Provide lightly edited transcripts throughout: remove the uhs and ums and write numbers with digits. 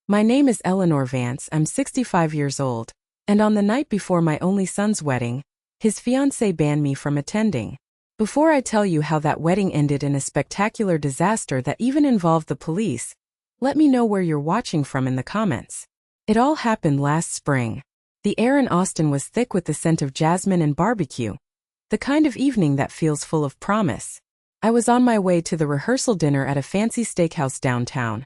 My name is Eleanor Vance, I'm 65 years old, and on the night before my only son's wedding, his fiancée banned me from attending. Before I tell you how that wedding ended in a spectacular disaster that even involved the police, let me know where you're watching from in the comments. It all happened last spring. The air in Austin was thick with the scent of jasmine and barbecue, the kind of evening that feels full of promise. I was on my way to the rehearsal dinner at a fancy steakhouse downtown,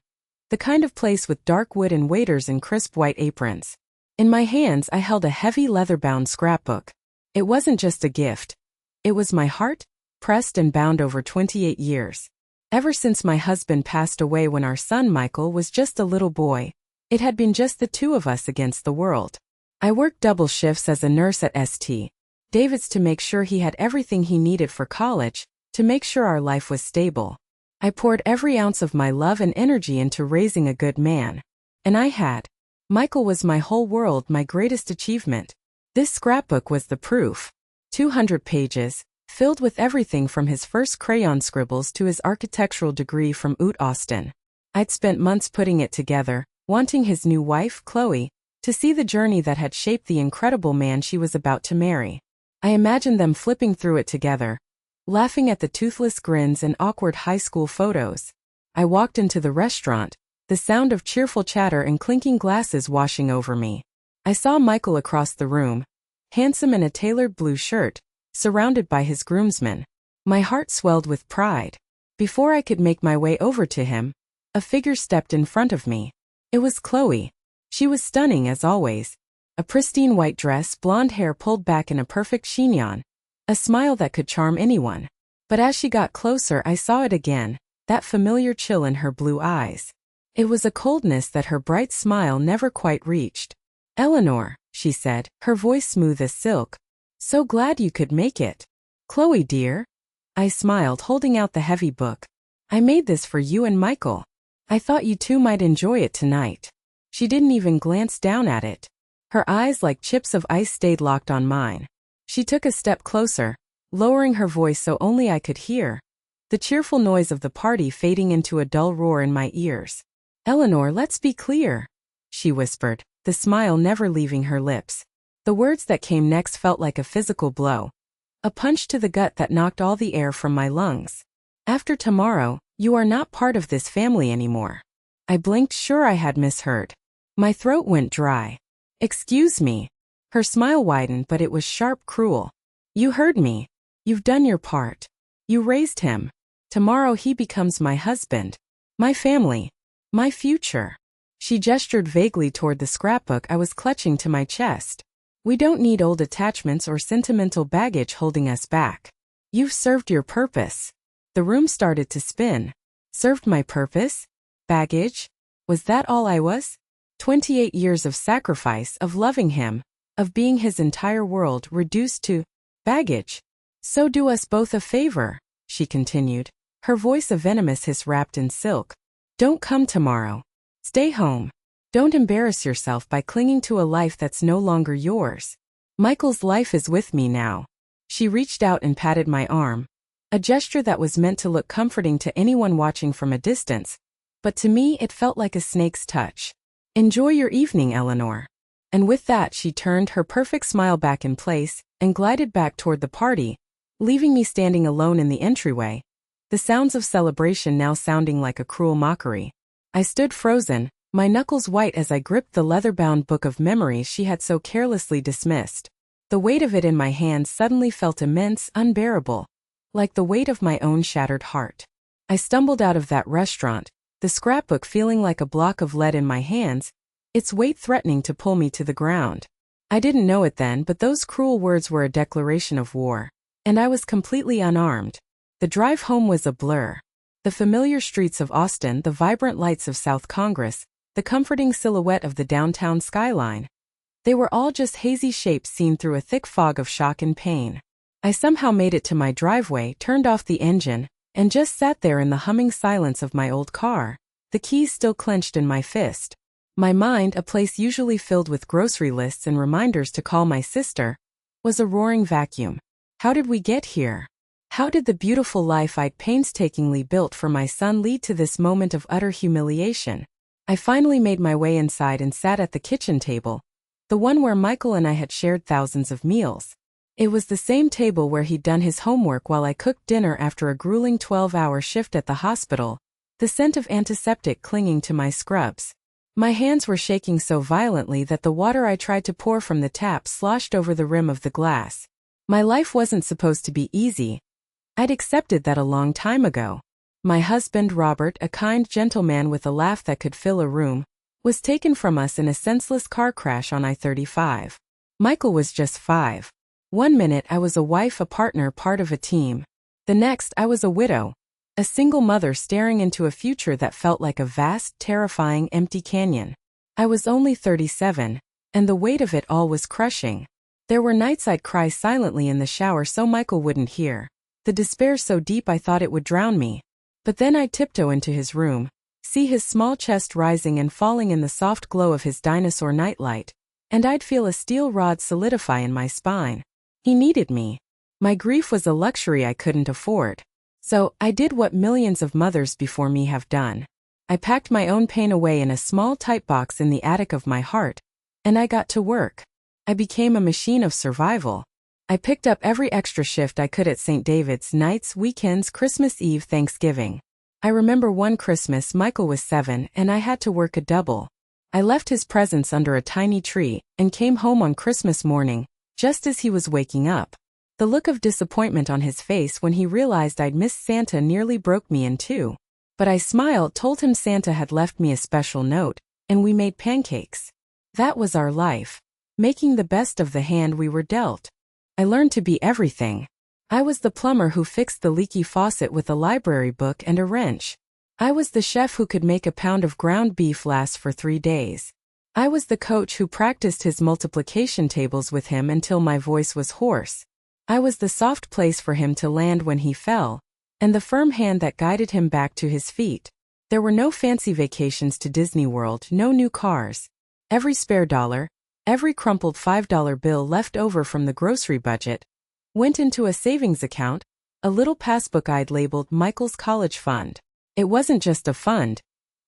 the kind of place with dark wood and waiters in crisp white aprons. In my hands I held a heavy leather-bound scrapbook. It wasn't just a gift. It was my heart, pressed and bound over 28 years. Ever since my husband passed away when our son Michael was just a little boy, it had been just the two of us against the world. I worked double shifts as a nurse at St. David's to make sure he had everything he needed for college, to make sure our life was stable. I poured every ounce of my love and energy into raising a good man. And I had. Michael was my whole world, my greatest achievement. This scrapbook was the proof. 200 pages, filled with everything from his first crayon scribbles to his architectural degree from Austin. I'd spent months putting it together, wanting his new wife, Chloe, to see the journey that had shaped the incredible man she was about to marry. I imagined them flipping through it together, laughing at the toothless grins and awkward high school photos. I walked into the restaurant, the sound of cheerful chatter and clinking glasses washing over me. I saw Michael across the room, handsome in a tailored blue shirt, surrounded by his groomsmen. My heart swelled with pride. Before I could make my way over to him, a figure stepped in front of me. It was Chloe. She was stunning as always. A pristine white dress, blonde hair pulled back in a perfect chignon, a smile that could charm anyone. But as she got closer I saw it again, that familiar chill in her blue eyes. It was a coldness that her bright smile never quite reached. "Eleanor," she said, her voice smooth as silk. "So glad you could make it." "Chloe dear." I smiled, holding out the heavy book. "I made this for you and Michael. I thought you two might enjoy it tonight." She didn't even glance down at it. Her eyes like chips of ice stayed locked on mine. She took a step closer, lowering her voice so only I could hear, the cheerful noise of the party fading into a dull roar in my ears. "Eleanor, let's be clear," she whispered, the smile never leaving her lips. The words that came next felt like a physical blow, a punch to the gut that knocked all the air from my lungs. "After tomorrow, you are not part of this family anymore." I blinked, sure I had misheard. My throat went dry. "Excuse me." Her smile widened, but it was sharp, cruel. "You heard me. You've done your part. You raised him. Tomorrow he becomes my husband, my family, my future." She gestured vaguely toward the scrapbook I was clutching to my chest. "We don't need old attachments or sentimental baggage holding us back. You've served your purpose." The room started to spin. Served my purpose? Baggage? Was that all I was? 28 years of sacrifice, of loving him, of being his entire world reduced to baggage. "So do us both a favor," she continued, her voice a venomous hiss wrapped in silk. "Don't come tomorrow. Stay home. Don't embarrass yourself by clinging to a life that's no longer yours. Michael's life is with me now." She reached out and patted my arm, a gesture that was meant to look comforting to anyone watching from a distance, but to me it felt like a snake's touch. "Enjoy your evening, Eleanor." And with that she turned, her perfect smile back in place, and glided back toward the party, leaving me standing alone in the entryway, the sounds of celebration now sounding like a cruel mockery. I stood frozen, my knuckles white as I gripped the leather-bound book of memories she had so carelessly dismissed. The weight of it in my hands suddenly felt immense, unbearable, like the weight of my own shattered heart. I stumbled out of that restaurant, the scrapbook feeling like a block of lead in my hands, its weight threatening to pull me to the ground. I didn't know it then, but those cruel words were a declaration of war, and I was completely unarmed. The drive home was a blur. The familiar streets of Austin, the vibrant lights of South Congress, the comforting silhouette of the downtown skyline. They were all just hazy shapes seen through a thick fog of shock and pain. I somehow made it to my driveway, turned off the engine, and just sat there in the humming silence of my old car, the keys still clenched in my fist. My mind, a place usually filled with grocery lists and reminders to call my sister, was a roaring vacuum. How did we get here? How did the beautiful life I'd painstakingly built for my son lead to this moment of utter humiliation? I finally made my way inside and sat at the kitchen table, the one where Michael and I had shared thousands of meals. It was the same table where he'd done his homework while I cooked dinner after a grueling 12-hour shift at the hospital, the scent of antiseptic clinging to my scrubs. My hands were shaking so violently that the water I tried to pour from the tap sloshed over the rim of the glass. My life wasn't supposed to be easy. I'd accepted that a long time ago. My husband, Robert, a kind gentleman with a laugh that could fill a room, was taken from us in a senseless car crash on I-35. Michael was just 5. One minute I was a wife, a partner, part of a team. The next I was a widow, a single mother staring into a future that felt like a vast, terrifying, empty canyon. I was only 37, and the weight of it all was crushing. There were nights I'd cry silently in the shower so Michael wouldn't hear, the despair so deep I thought it would drown me. But then I'd tiptoe into his room, see his small chest rising and falling in the soft glow of his dinosaur nightlight, and I'd feel a steel rod solidify in my spine. He needed me. My grief was a luxury I couldn't afford. So, I did what millions of mothers before me have done. I packed my own pain away in a small tight box in the attic of my heart, and I got to work. I became a machine of survival. I picked up every extra shift I could at St. David's, nights, weekends, Christmas Eve, Thanksgiving. I remember one Christmas Michael was 7 and I had to work a double. I left his presents under a tiny tree and came home on Christmas morning, just as he was waking up. The look of disappointment on his face when he realized I'd missed Santa nearly broke me in two. But I smiled, told him Santa had left me a special note, and we made pancakes. That was our life, making the best of the hand we were dealt. I learned to be everything. I was the plumber who fixed the leaky faucet with a library book and a wrench. I was the chef who could make a pound of ground beef last for 3 days. I was the coach who practiced his multiplication tables with him until my voice was hoarse. I was the soft place for him to land when he fell, and the firm hand that guided him back to his feet. There were no fancy vacations to Disney World, no new cars. Every spare dollar, every crumpled $5 bill left over from the grocery budget, went into a savings account, a little passbook I'd labeled Michael's college fund. It wasn't just a fund.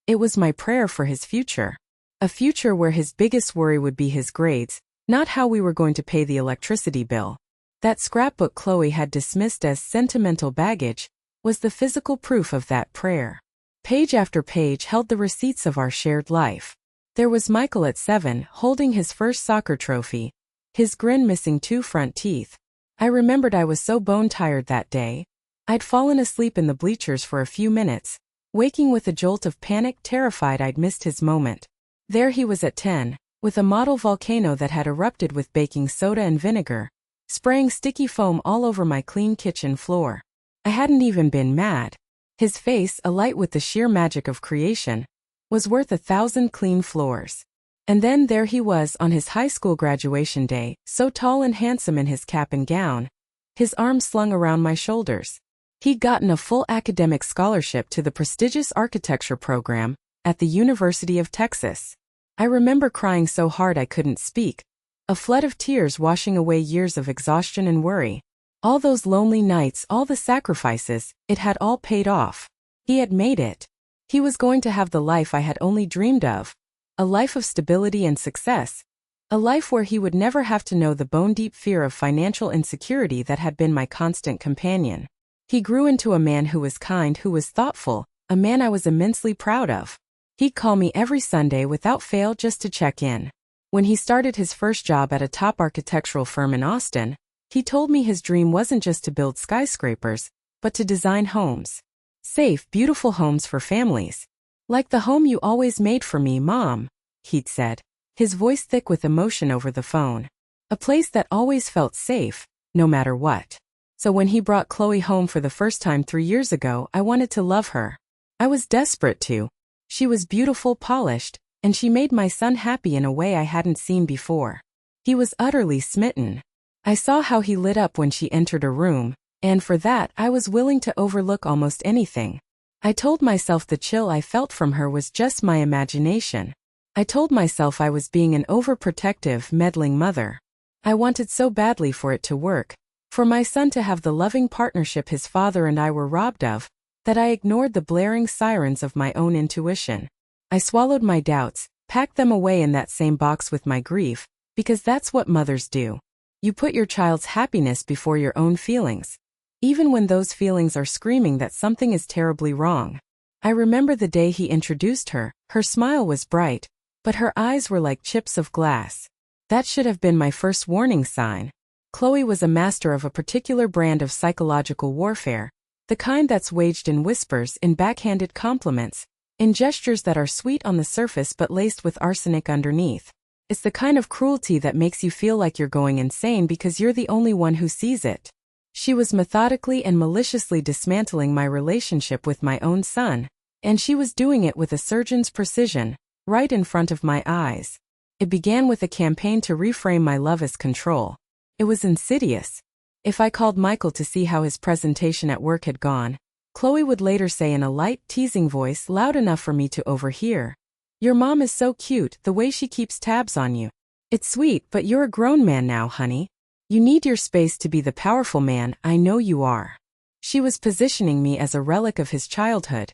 It was my prayer for his future. A future where his biggest worry would be his grades, not how we were going to pay the electricity bill. That scrapbook Chloe had dismissed as sentimental baggage was the physical proof of that prayer. Page after page held the receipts of our shared life. There was Michael at 7, holding his first soccer trophy, his grin missing 2 front teeth. I remembered I was so bone-tired that day. I'd fallen asleep in the bleachers for a few minutes, waking with a jolt of panic, terrified I'd missed his moment. There he was at 10, with a model volcano that had erupted with baking soda and vinegar, spraying sticky foam all over my clean kitchen floor. I hadn't even been mad. His face, alight with the sheer magic of creation, was worth 1,000 clean floors. And then there he was on his high school graduation day, so tall and handsome in his cap and gown, his arms slung around my shoulders. He'd gotten a full academic scholarship to the prestigious architecture program at the University of Texas. I remember crying so hard I couldn't speak, a flood of tears washing away years of exhaustion and worry. All those lonely nights, all the sacrifices, it had all paid off. He had made it. He was going to have the life I had only dreamed of, a life of stability and success, a life where he would never have to know the bone-deep fear of financial insecurity that had been my constant companion. He grew into a man who was kind, who was thoughtful, a man I was immensely proud of. He'd call me every Sunday without fail just to check in. When he started his first job at a top architectural firm in Austin, he told me his dream wasn't just to build skyscrapers, but to design homes. Safe, beautiful homes for families. Like the home you always made for me, Mom, he'd said, his voice thick with emotion over the phone. A place that always felt safe, no matter what. So when he brought Chloe home for the first time 3 years ago, I wanted to love her. I was desperate to. She was beautiful, polished, and she made my son happy in a way I hadn't seen before. He was utterly smitten. I saw how he lit up when she entered a room, and for that I was willing to overlook almost anything. I told myself the chill I felt from her was just my imagination. I told myself I was being an overprotective, meddling mother. I wanted so badly for it to work, for my son to have the loving partnership his father and I were robbed of, that I ignored the blaring sirens of my own intuition. I swallowed my doubts, packed them away in that same box with my grief, because that's what mothers do. You put your child's happiness before your own feelings, even when those feelings are screaming that something is terribly wrong. I remember the day he introduced her. Her smile was bright, but her eyes were like chips of glass. That should have been my first warning sign. Chloe was a master of a particular brand of psychological warfare, the kind that's waged in whispers, in backhanded compliments, in gestures that are sweet on the surface but laced with arsenic underneath. It's the kind of cruelty that makes you feel like you're going insane because you're the only one who sees it. She was methodically and maliciously dismantling my relationship with my own son, and she was doing it with a surgeon's precision, right in front of my eyes. It began with a campaign to reframe my love as control. It was insidious. If I called Michael to see how his presentation at work had gone, Chloe would later say in a light, teasing voice loud enough for me to overhear, "Your mom is so cute, the way she keeps tabs on you. It's sweet, but you're a grown man now, honey. You need your space to be the powerful man I know you are." She was positioning me as a relic of his childhood,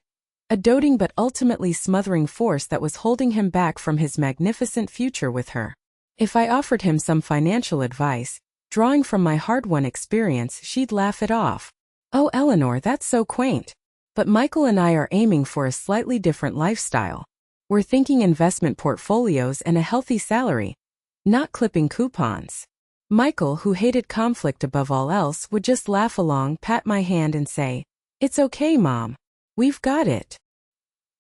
a doting but ultimately smothering force that was holding him back from his magnificent future with her. If I offered him some financial advice, drawing from my hard-won experience, she'd laugh it off. "Oh, Eleanor, that's so quaint. But Michael and I are aiming for a slightly different lifestyle. We're thinking investment portfolios and a healthy salary, not clipping coupons." Michael, who hated conflict above all else, would just laugh along, pat my hand and say, "It's okay, Mom. We've got it."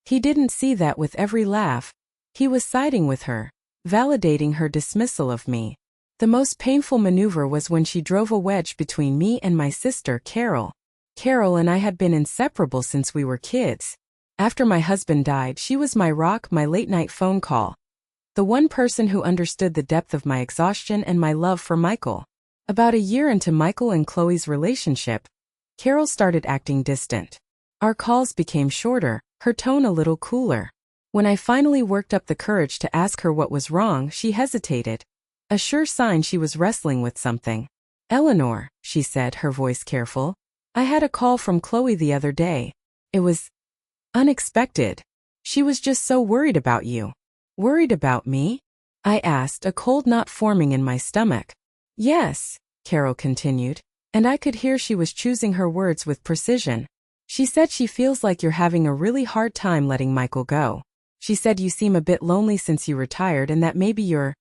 He didn't see that with every laugh. He was siding with her, validating her dismissal of me. The most painful maneuver was when she drove a wedge between me and my sister, Carol. Carol and I had been inseparable since we were kids. After my husband died, she was my rock, my late-night phone call. The one person who understood the depth of my exhaustion and my love for Michael. About a year into Michael and Chloe's relationship, Carol started acting distant. Our calls became shorter, her tone a little cooler. When I finally worked up the courage to ask her what was wrong, she hesitated, a sure sign she was wrestling with something. "Eleanor," she said, her voice careful, "I had a call from Chloe the other day. It was unexpected. She was just so worried about you." "Worried about me?" I asked, a cold knot forming in my stomach. "Yes," Carol continued, and I could hear she was choosing her words with precision. "She said she feels like you're having a really hard time letting Michael go. She said you seem a bit lonely since you retired and that maybe you're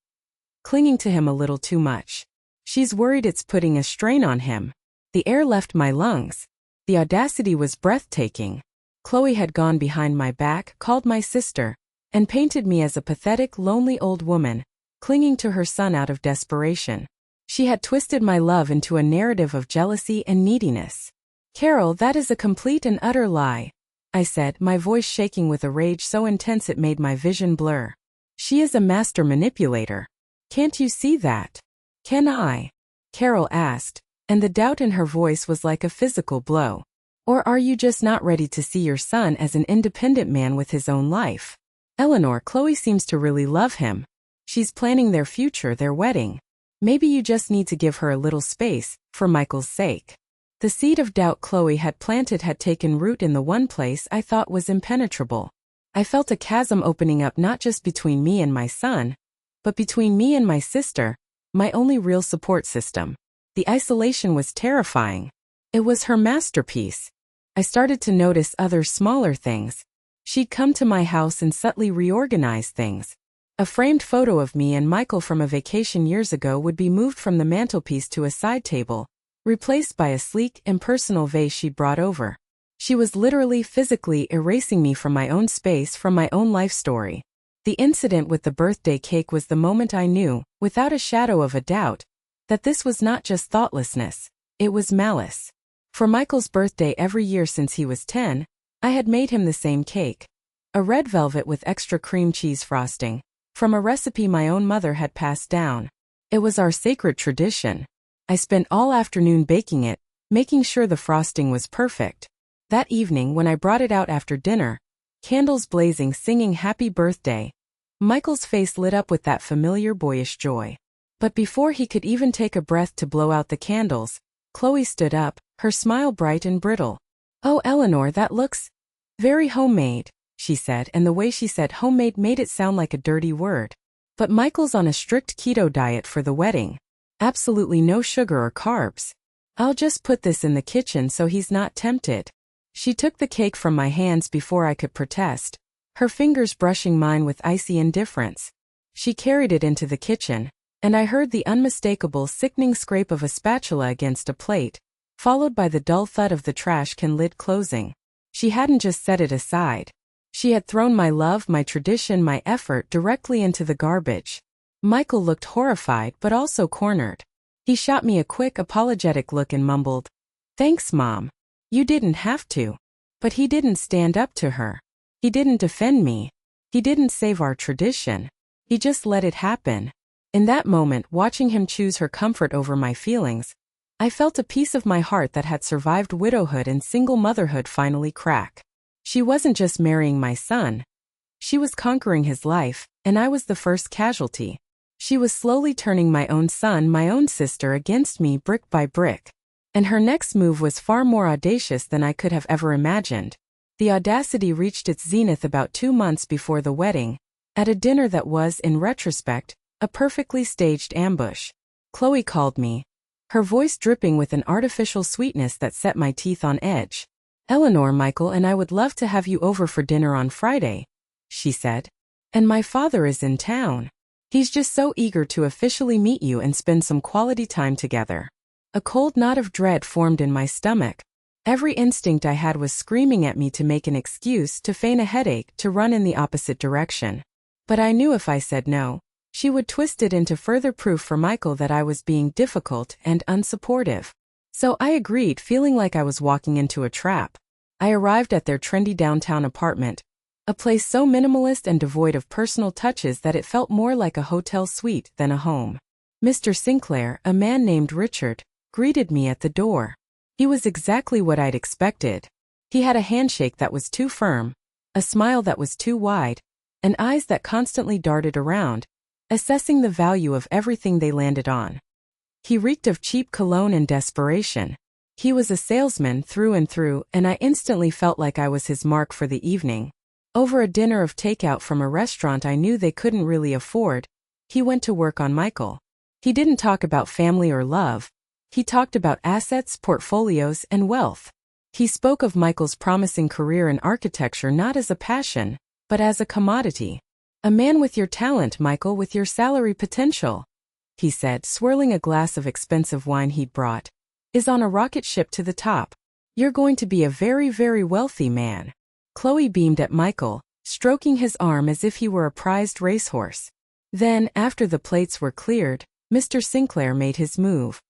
clinging to him a little too much. She's worried it's putting a strain on him." The air left my lungs. The audacity was breathtaking. Chloe had gone behind my back, called my sister, and painted me as a pathetic, lonely old woman, clinging to her son out of desperation. She had twisted my love into a narrative of jealousy and neediness. "Carol, that is a complete and utter lie," I said, my voice shaking with a rage so intense it made my vision blur. "She is a master manipulator. Can't you see that?" "Can I?" Carol asked, and the doubt in her voice was like a physical blow. "Or are you just not ready to see your son as an independent man with his own life? Eleanor, Chloe seems to really love him. She's planning their future, their wedding. Maybe you just need to give her a little space, for Michael's sake." The seed of doubt Chloe had planted had taken root in the one place I thought was impenetrable. I felt a chasm opening up not just between me and my son, but between me and my sister, my only real support system. The isolation was terrifying. It was her masterpiece. I started to notice other smaller things. She'd come to my house and subtly reorganize things. A framed photo of me and Michael from a vacation years ago would be moved from the mantelpiece to a side table, replaced by a sleek, impersonal vase she'd brought over. She was literally, physically erasing me from my own space, from my own life story. The incident with the birthday cake was the moment I knew, without a shadow of a doubt, that this was not just thoughtlessness, it was malice. For Michael's birthday every year since he was 10, I had made him the same cake. A red velvet with extra cream cheese frosting, from a recipe my own mother had passed down. It was our sacred tradition. I spent all afternoon baking it, making sure the frosting was perfect. That evening when I brought it out after dinner, candles blazing, singing happy birthday, Michael's face lit up with that familiar boyish joy. But before he could even take a breath to blow out the candles, Chloe stood up, her smile bright and brittle. "Oh, Eleanor, that looks very homemade." she said, and the way she said homemade made it sound like a dirty word. But Michael's on a strict keto diet for the wedding. Absolutely no sugar or carbs. I'll just put this in the kitchen so he's not tempted. She took the cake from my hands before I could protest, her fingers brushing mine with icy indifference. She carried it into the kitchen, and I heard the unmistakable sickening scrape of a spatula against a plate, followed by the dull thud of the trash can lid closing. She hadn't just set it aside. She had thrown my love, my tradition, my effort directly into the garbage. Michael looked horrified but also cornered. He shot me a quick, apologetic look and mumbled, "Thanks, Mom. You didn't have to." But he didn't stand up to her. He didn't defend me. He didn't save our tradition. He just let it happen. In that moment, watching him choose her comfort over my feelings, I felt a piece of my heart that had survived widowhood and single motherhood finally crack. She wasn't just marrying my son. She was conquering his life, and I was the first casualty. She was slowly turning my own son, my own sister against me brick by brick. And her next move was far more audacious than I could have ever imagined. The audacity reached its zenith about 2 months before the wedding, at a dinner that was, in retrospect, a perfectly staged ambush. Chloe called me, her voice dripping with an artificial sweetness that set my teeth on edge. "Eleanor, Michael and I would love to have you over for dinner on Friday," she said. "And my father is in town. He's just so eager to officially meet you and spend some quality time together." A cold knot of dread formed in my stomach. Every instinct I had was screaming at me to make an excuse, to feign a headache, to run in the opposite direction. But I knew if I said no, she would twist it into further proof for Michael that I was being difficult and unsupportive. So I agreed, feeling like I was walking into a trap. I arrived at their trendy downtown apartment, a place so minimalist and devoid of personal touches that it felt more like a hotel suite than a home. Mr. Sinclair, a man named Richard, greeted me at the door. He was exactly what I'd expected. He had a handshake that was too firm, a smile that was too wide, and eyes that constantly darted around, assessing the value of everything they landed on. He reeked of cheap cologne and desperation. He was a salesman through and through, and I instantly felt like I was his mark for the evening. Over a dinner of takeout from a restaurant I knew they couldn't really afford, he went to work on Michael. He didn't talk about family or love. He talked about assets, portfolios, and wealth. He spoke of Michael's promising career in architecture not as a passion, but as a commodity. "A man with your talent, Michael, with your salary potential," he said, swirling a glass of expensive wine he'd brought, "is on a rocket ship to the top. You're going to be a very, very wealthy man." Chloe beamed at Michael, stroking his arm as if he were a prized racehorse. Then, after the plates were cleared, Mr. Sinclair made his move.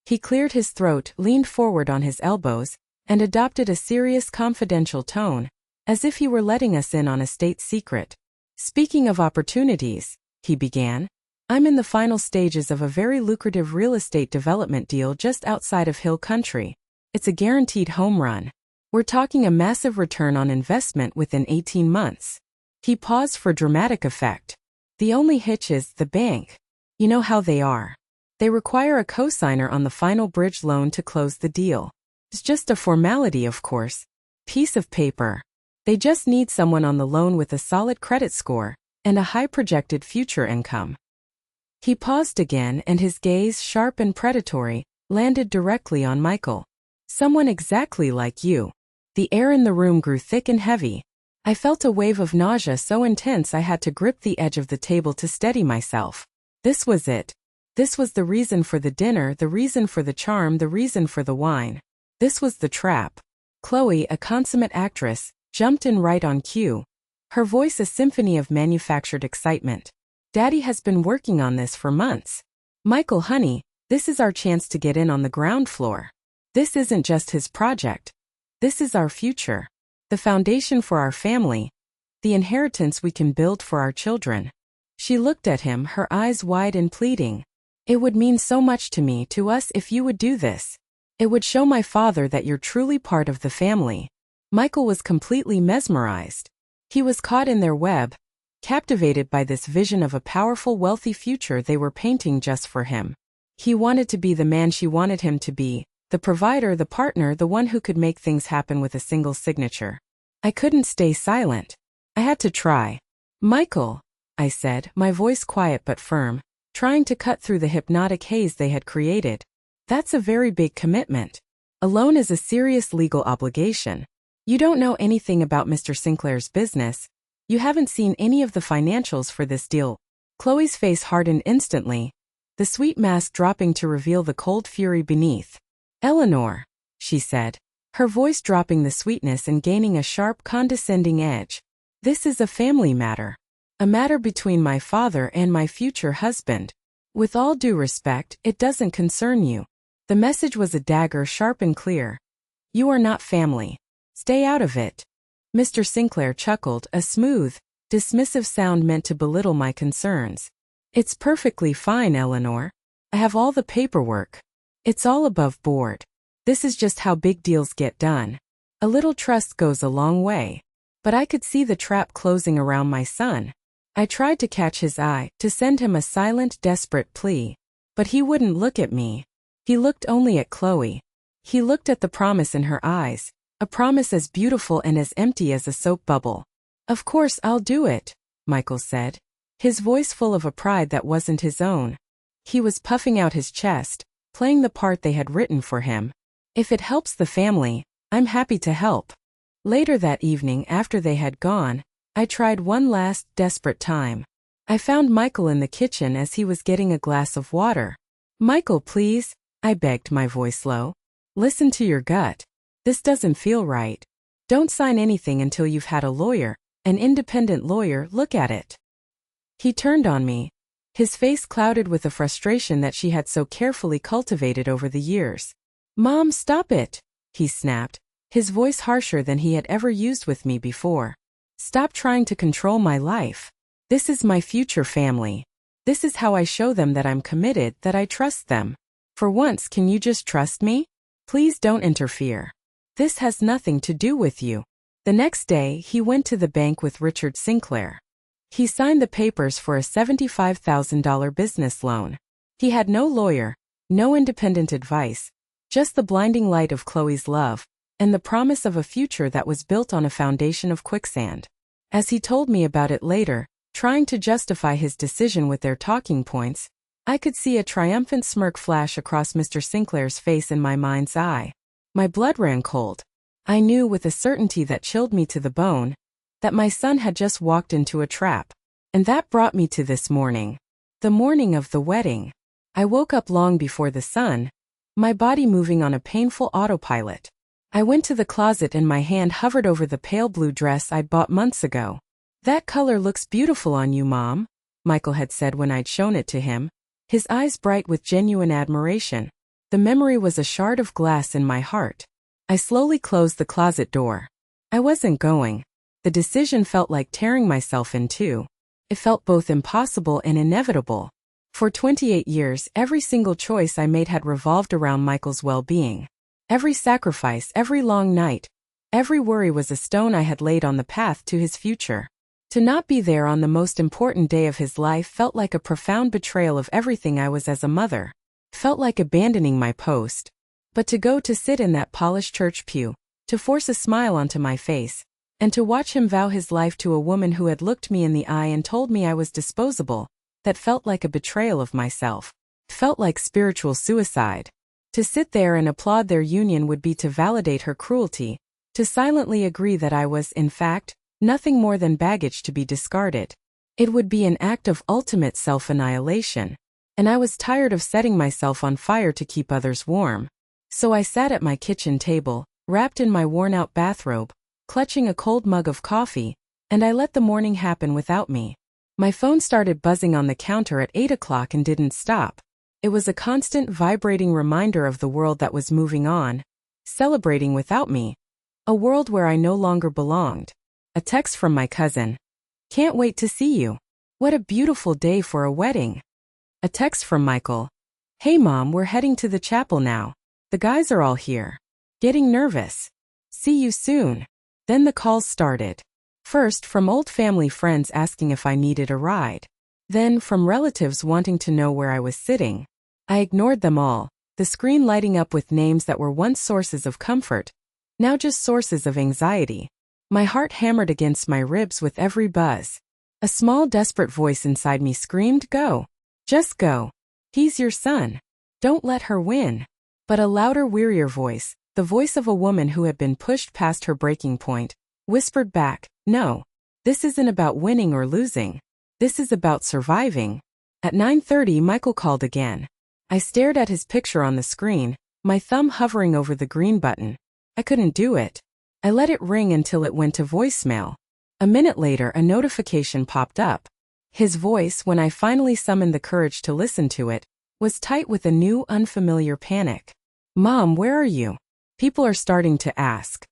He cleared his throat, leaned forward on his elbows, and adopted a serious, confidential tone, as if he were letting us in on a state secret. "Speaking of opportunities," he began, "I'm in the final stages of a very lucrative real estate development deal just outside of Hill Country. It's a guaranteed home run. We're talking a massive return on investment within 18 months. He paused for dramatic effect. "The only hitch is the bank. You know how they are. They require a cosigner on the final bridge loan to close the deal. It's just a formality, of course. Piece of paper. They just need someone on the loan with a solid credit score and a high projected future income." He paused again, and his gaze, sharp and predatory, landed directly on Michael. "Someone exactly like you." The air in the room grew thick and heavy. I felt a wave of nausea so intense I had to grip the edge of the table to steady myself. This was it. This was the reason for the dinner, the reason for the charm, the reason for the wine. This was the trap. Chloe, a consummate actress, jumped in right on cue, her voice a symphony of manufactured excitement. "Daddy has been working on this for months. Michael, honey, this is our chance to get in on the ground floor. This isn't just his project. This is our future. The foundation for our family. The inheritance we can build for our children." She looked at him, her eyes wide and pleading. "It would mean so much to me, to us, if you would do this. It would show my father that you're truly part of the family." Michael was completely mesmerized. He was caught in their web, captivated by this vision of a powerful, wealthy future they were painting just for him. He wanted to be the man she wanted him to be, the provider, the partner, the one who could make things happen with a single signature. I couldn't stay silent. I had to try. Michael, I said, my voice quiet but firm, trying to cut through the hypnotic haze they had created. That's a very big commitment. A loan is a serious legal obligation. You don't know anything about Mr. Sinclair's business. You haven't seen any of the financials for this deal. Chloe's face hardened instantly, the sweet mask dropping to reveal the cold fury beneath. Eleanor, she said, her voice dropping the sweetness and gaining a sharp, condescending edge. This is a family matter. A matter between my father and my future husband. With all due respect, it doesn't concern you. The message was a dagger, sharp and clear. You are not family. Stay out of it. Mr. Sinclair chuckled, a smooth, dismissive sound meant to belittle my concerns. It's perfectly fine, Eleanor. I have all the paperwork. It's all above board. This is just how big deals get done. A little trust goes a long way. But I could see the trap closing around my son. I tried to catch his eye, to send him a silent, desperate plea. But he wouldn't look at me. He looked only at Chloe. He looked at the promise in her eyes, a promise as beautiful and as empty as a soap bubble. Of course I'll do it, Michael said, his voice full of a pride that wasn't his own. He was puffing out his chest, playing the part they had written for him. If it helps the family, I'm happy to help. Later that evening, after they had gone, I tried one last, desperate time. I found Michael in the kitchen as he was getting a glass of water. Michael, please, I begged, my voice low. Listen to your gut. This doesn't feel right. Don't sign anything until you've had a lawyer, an independent lawyer, look at it. He turned on me, his face clouded with the frustration that she had so carefully cultivated over the years. Mom, stop it, he snapped, his voice harsher than he had ever used with me before. Stop trying to control my life. This is my future family. This is how I show them that I'm committed, that I trust them. For once, can you just trust me? Please don't interfere. This has nothing to do with you. The next day, he went to the bank with Richard Sinclair. He signed the papers for a $75,000 business loan. He had no lawyer, no independent advice, just the blinding light of Chloe's love, and the promise of a future that was built on a foundation of quicksand. As he told me about it later, trying to justify his decision with their talking points, I could see a triumphant smirk flash across Mr. Sinclair's face in my mind's eye. My blood ran cold. I knew with a certainty that chilled me to the bone, that my son had just walked into a trap. And that brought me to this morning. The morning of the wedding. I woke up long before the sun, my body moving on a painful autopilot. I went to the closet and my hand hovered over the pale blue dress I'd bought months ago. That color looks beautiful on you, Mom, Michael had said when I'd shown it to him, his eyes bright with genuine admiration. The memory was a shard of glass in my heart. I slowly closed the closet door. I wasn't going. The decision felt like tearing myself in two. It felt both impossible and inevitable. For 28 years, every single choice I made had revolved around Michael's well-being. Every sacrifice, every long night, every worry was a stone I had laid on the path to his future. To not be there on the most important day of his life felt like a profound betrayal of everything I was as a mother. Felt like abandoning my post. But to go to sit in that polished church pew, to force a smile onto my face, and to watch him vow his life to a woman who had looked me in the eye and told me I was disposable, that felt like a betrayal of myself. Felt like spiritual suicide. To sit there and applaud their union would be to validate her cruelty, to silently agree that I was, in fact, nothing more than baggage to be discarded. It would be an act of ultimate self-annihilation, and I was tired of setting myself on fire to keep others warm. So I sat at my kitchen table, wrapped in my worn-out bathrobe, clutching a cold mug of coffee, and I let the morning happen without me. My phone started buzzing on the counter at 8 o'clock and didn't stop. It was a constant vibrating reminder of the world that was moving on, celebrating without me. A world where I no longer belonged. A text from my cousin. Can't wait to see you. What a beautiful day for a wedding. A text from Michael. Hey Mom, we're heading to the chapel now. The guys are all here. Getting nervous. See you soon. Then the calls started. First from old family friends asking if I needed a ride. Then from relatives wanting to know where I was sitting. I ignored them all, the screen lighting up with names that were once sources of comfort, now just sources of anxiety. My heart hammered against my ribs with every buzz. A small, desperate voice inside me screamed, "Go. Just go. He's your son. Don't let her win." But a louder, wearier voice, the voice of a woman who had been pushed past her breaking point, whispered back, "No. This isn't about winning or losing. This is about surviving." At 9:30, Michael called again. I stared at his picture on the screen, my thumb hovering over the green button. I couldn't do it. I let it ring until it went to voicemail. A minute later, a notification popped up. His voice, when I finally summoned the courage to listen to it, was tight with a new, unfamiliar panic. "Mom, where are you? People are starting to ask.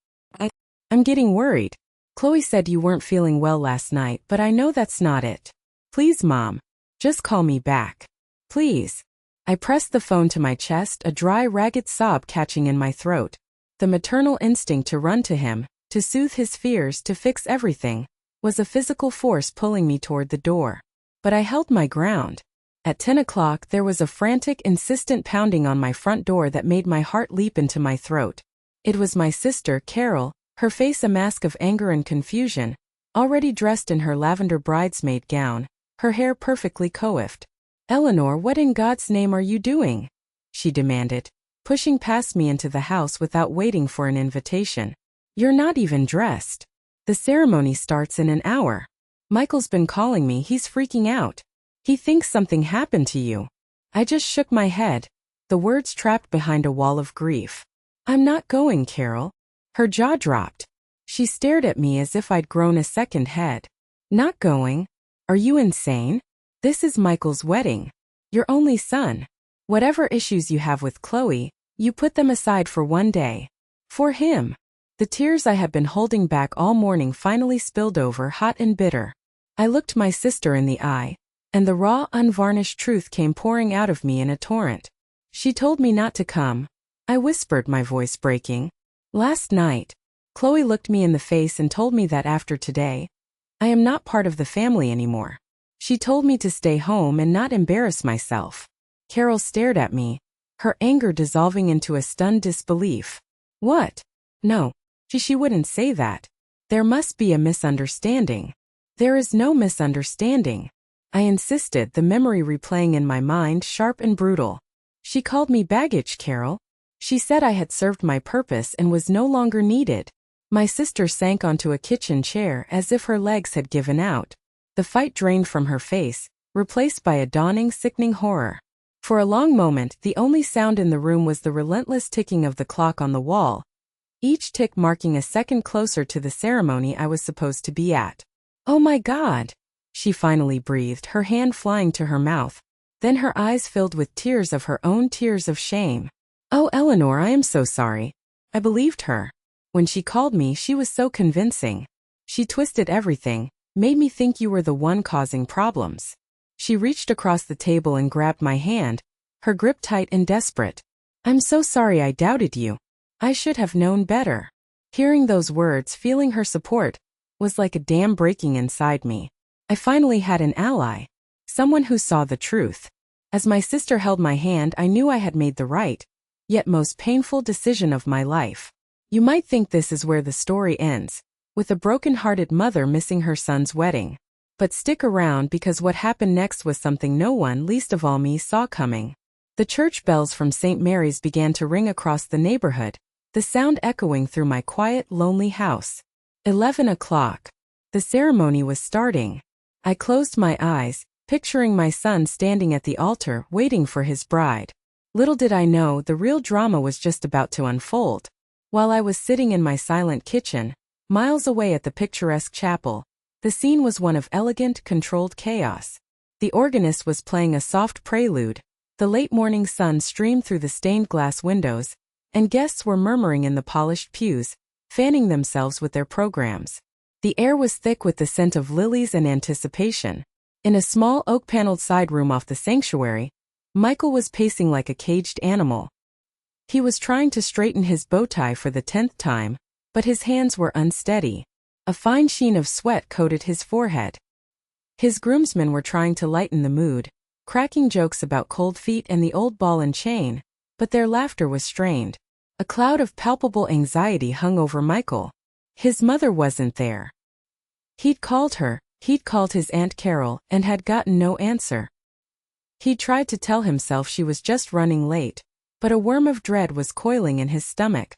I'm getting worried. Chloe said you weren't feeling well last night, but I know that's not it. Please, Mom. Just call me back. Please." I pressed the phone to my chest, a dry, ragged sob catching in my throat. The maternal instinct to run to him, to soothe his fears, to fix everything, was a physical force pulling me toward the door. But I held my ground. At 10 o'clock, there was a frantic, insistent pounding on my front door that made my heart leap into my throat. It was my sister, Carol, her face a mask of anger and confusion, already dressed in her lavender bridesmaid gown, her hair perfectly coiffed. "Eleanor, what in God's name are you doing?" she demanded, pushing past me into the house without waiting for an invitation. "You're not even dressed. The ceremony starts in an hour. Michael's been calling me, he's freaking out. He thinks something happened to you." I just shook my head, the words trapped behind a wall of grief. "I'm not going, Carol." Her jaw dropped. She stared at me as if I'd grown a second head. "Not going? Are you insane? This is Michael's wedding. Your only son. Whatever issues you have with Chloe, you put them aside for one day. For him." The tears I had been holding back all morning finally spilled over, hot and bitter. I looked my sister in the eye, and the raw, unvarnished truth came pouring out of me in a torrent. "She told me not to come," I whispered, my voice breaking. "Last night, Chloe looked me in the face and told me that after today, I am not part of the family anymore. She told me to stay home and not embarrass myself." Carol stared at me, her anger dissolving into a stunned disbelief. "What? No. She wouldn't say that. There must be a misunderstanding." "There is no misunderstanding," I insisted, the memory replaying in my mind, sharp and brutal. "She called me baggage, Carol. She said I had served my purpose and was no longer needed." My sister sank onto a kitchen chair as if her legs had given out. The fight drained from her face, replaced by a dawning, sickening horror. For a long moment, the only sound in the room was the relentless ticking of the clock on the wall, each tick marking a second closer to the ceremony I was supposed to be at. "Oh my God," she finally breathed, her hand flying to her mouth. Then her eyes filled with tears of her own, tears of shame. "Oh, Eleanor, I am so sorry." I believed her. When she called me, she was so convincing. She twisted everything, made me think you were the one causing problems. She reached across the table and grabbed my hand, her grip tight and desperate. "I'm so sorry I doubted you. I should have known better." Hearing those words, feeling her support, was like a dam breaking inside me. I finally had an ally, someone who saw the truth. As my sister held my hand, I knew I had made the right, yet most painful decision of my life. You might think this is where the story ends, with a broken-hearted mother missing her son's wedding. But stick around, because what happened next was something no one, least of all me, saw coming. The church bells from St. Mary's began to ring across the neighborhood, the sound echoing through my quiet, lonely house. 11 o'clock. The ceremony was starting. I closed my eyes, picturing my son standing at the altar, waiting for his bride. Little did I know, the real drama was just about to unfold. While I was sitting in my silent kitchen, miles away at the picturesque chapel, the scene was one of elegant, controlled chaos. The organist was playing a soft prelude, the late morning sun streamed through the stained glass windows, and guests were murmuring in the polished pews, fanning themselves with their programs. The air was thick with the scent of lilies and anticipation. In a small oak-paneled side room off the sanctuary, Michael was pacing like a caged animal. He was trying to straighten his bow tie for the 10th time, but his hands were unsteady. A fine sheen of sweat coated his forehead. His groomsmen were trying to lighten the mood, cracking jokes about cold feet and the old ball and chain, but their laughter was strained. A cloud of palpable anxiety hung over Michael. His mother wasn't there. He'd called her, he'd called his Aunt Carol, and had gotten no answer. He tried to tell himself she was just running late, but a worm of dread was coiling in his stomach.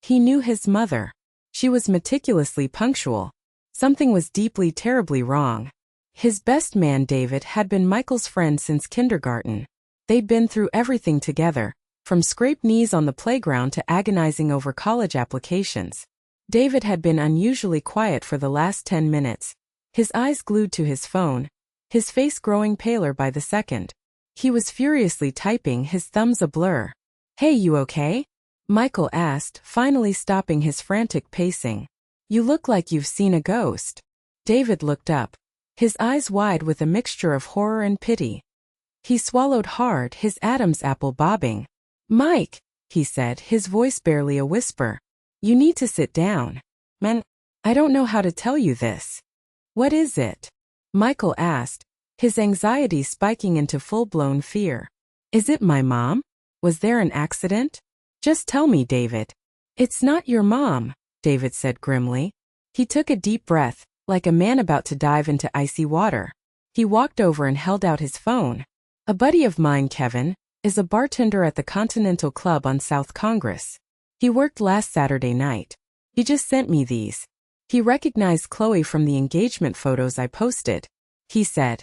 He knew his mother. She was meticulously punctual. Something was deeply, terribly wrong. His best man David had been Michael's friend since kindergarten. They'd been through everything together, from scraped knees on the playground to agonizing over college applications. David had been unusually quiet for the last 10 minutes, his eyes glued to his phone, his face growing paler by the second. He was furiously typing, his thumbs a blur. "Hey, you okay?" Michael asked, finally stopping his frantic pacing. "You look like you've seen a ghost." David looked up, his eyes wide with a mixture of horror and pity. He swallowed hard, his Adam's apple bobbing. "Mike," he said, his voice barely a whisper. "You need to sit down. Man, I don't know how to tell you this." "What is it?" Michael asked, his anxiety spiking into full-blown fear. "Is it my mom? Was there an accident? Just tell me, David." "It's not your mom," David said grimly. He took a deep breath, like a man about to dive into icy water. He walked over and held out his phone. "A buddy of mine, Kevin, is a bartender at the Continental Club on South Congress. He worked last Saturday night. He just sent me these. He recognized Chloe from the engagement photos I posted. He said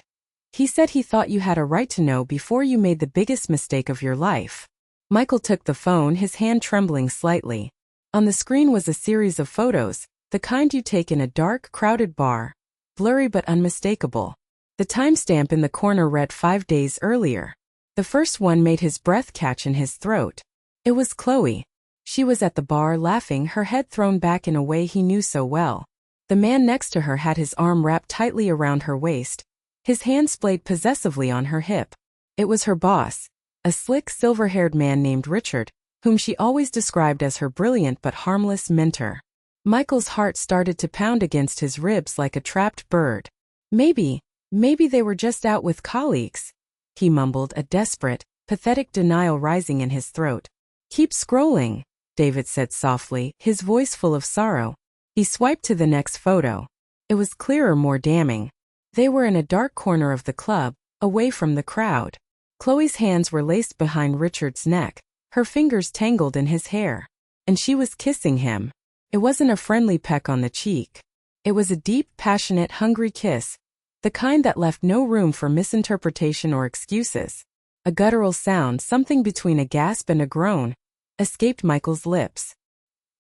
he thought you had a right to know before you made the biggest mistake of your life." Michael took the phone, his hand trembling slightly. On the screen was a series of photos, the kind you take in a dark, crowded bar, blurry but unmistakable. The timestamp in the corner read 5 days earlier. The first one made his breath catch in his throat. It was Chloe. She was at the bar laughing, her head thrown back in a way he knew so well. The man next to her had his arm wrapped tightly around her waist, his hand splayed possessively on her hip. It was her boss, a slick, silver-haired man named Richard, whom she always described as her brilliant but harmless mentor. Michael's heart started to pound against his ribs like a trapped bird. Maybe they were just out with colleagues, he mumbled, a desperate, pathetic denial rising in his throat. "Keep scrolling," David said softly, his voice full of sorrow. He swiped to the next photo. It was clearer, more damning. They were in a dark corner of the club, away from the crowd. Chloe's hands were laced behind Richard's neck, her fingers tangled in his hair. And she was kissing him. It wasn't a friendly peck on the cheek. It was a deep, passionate, hungry kiss, the kind that left no room for misinterpretation or excuses. A guttural sound, something between a gasp and a groan, escaped Michael's lips.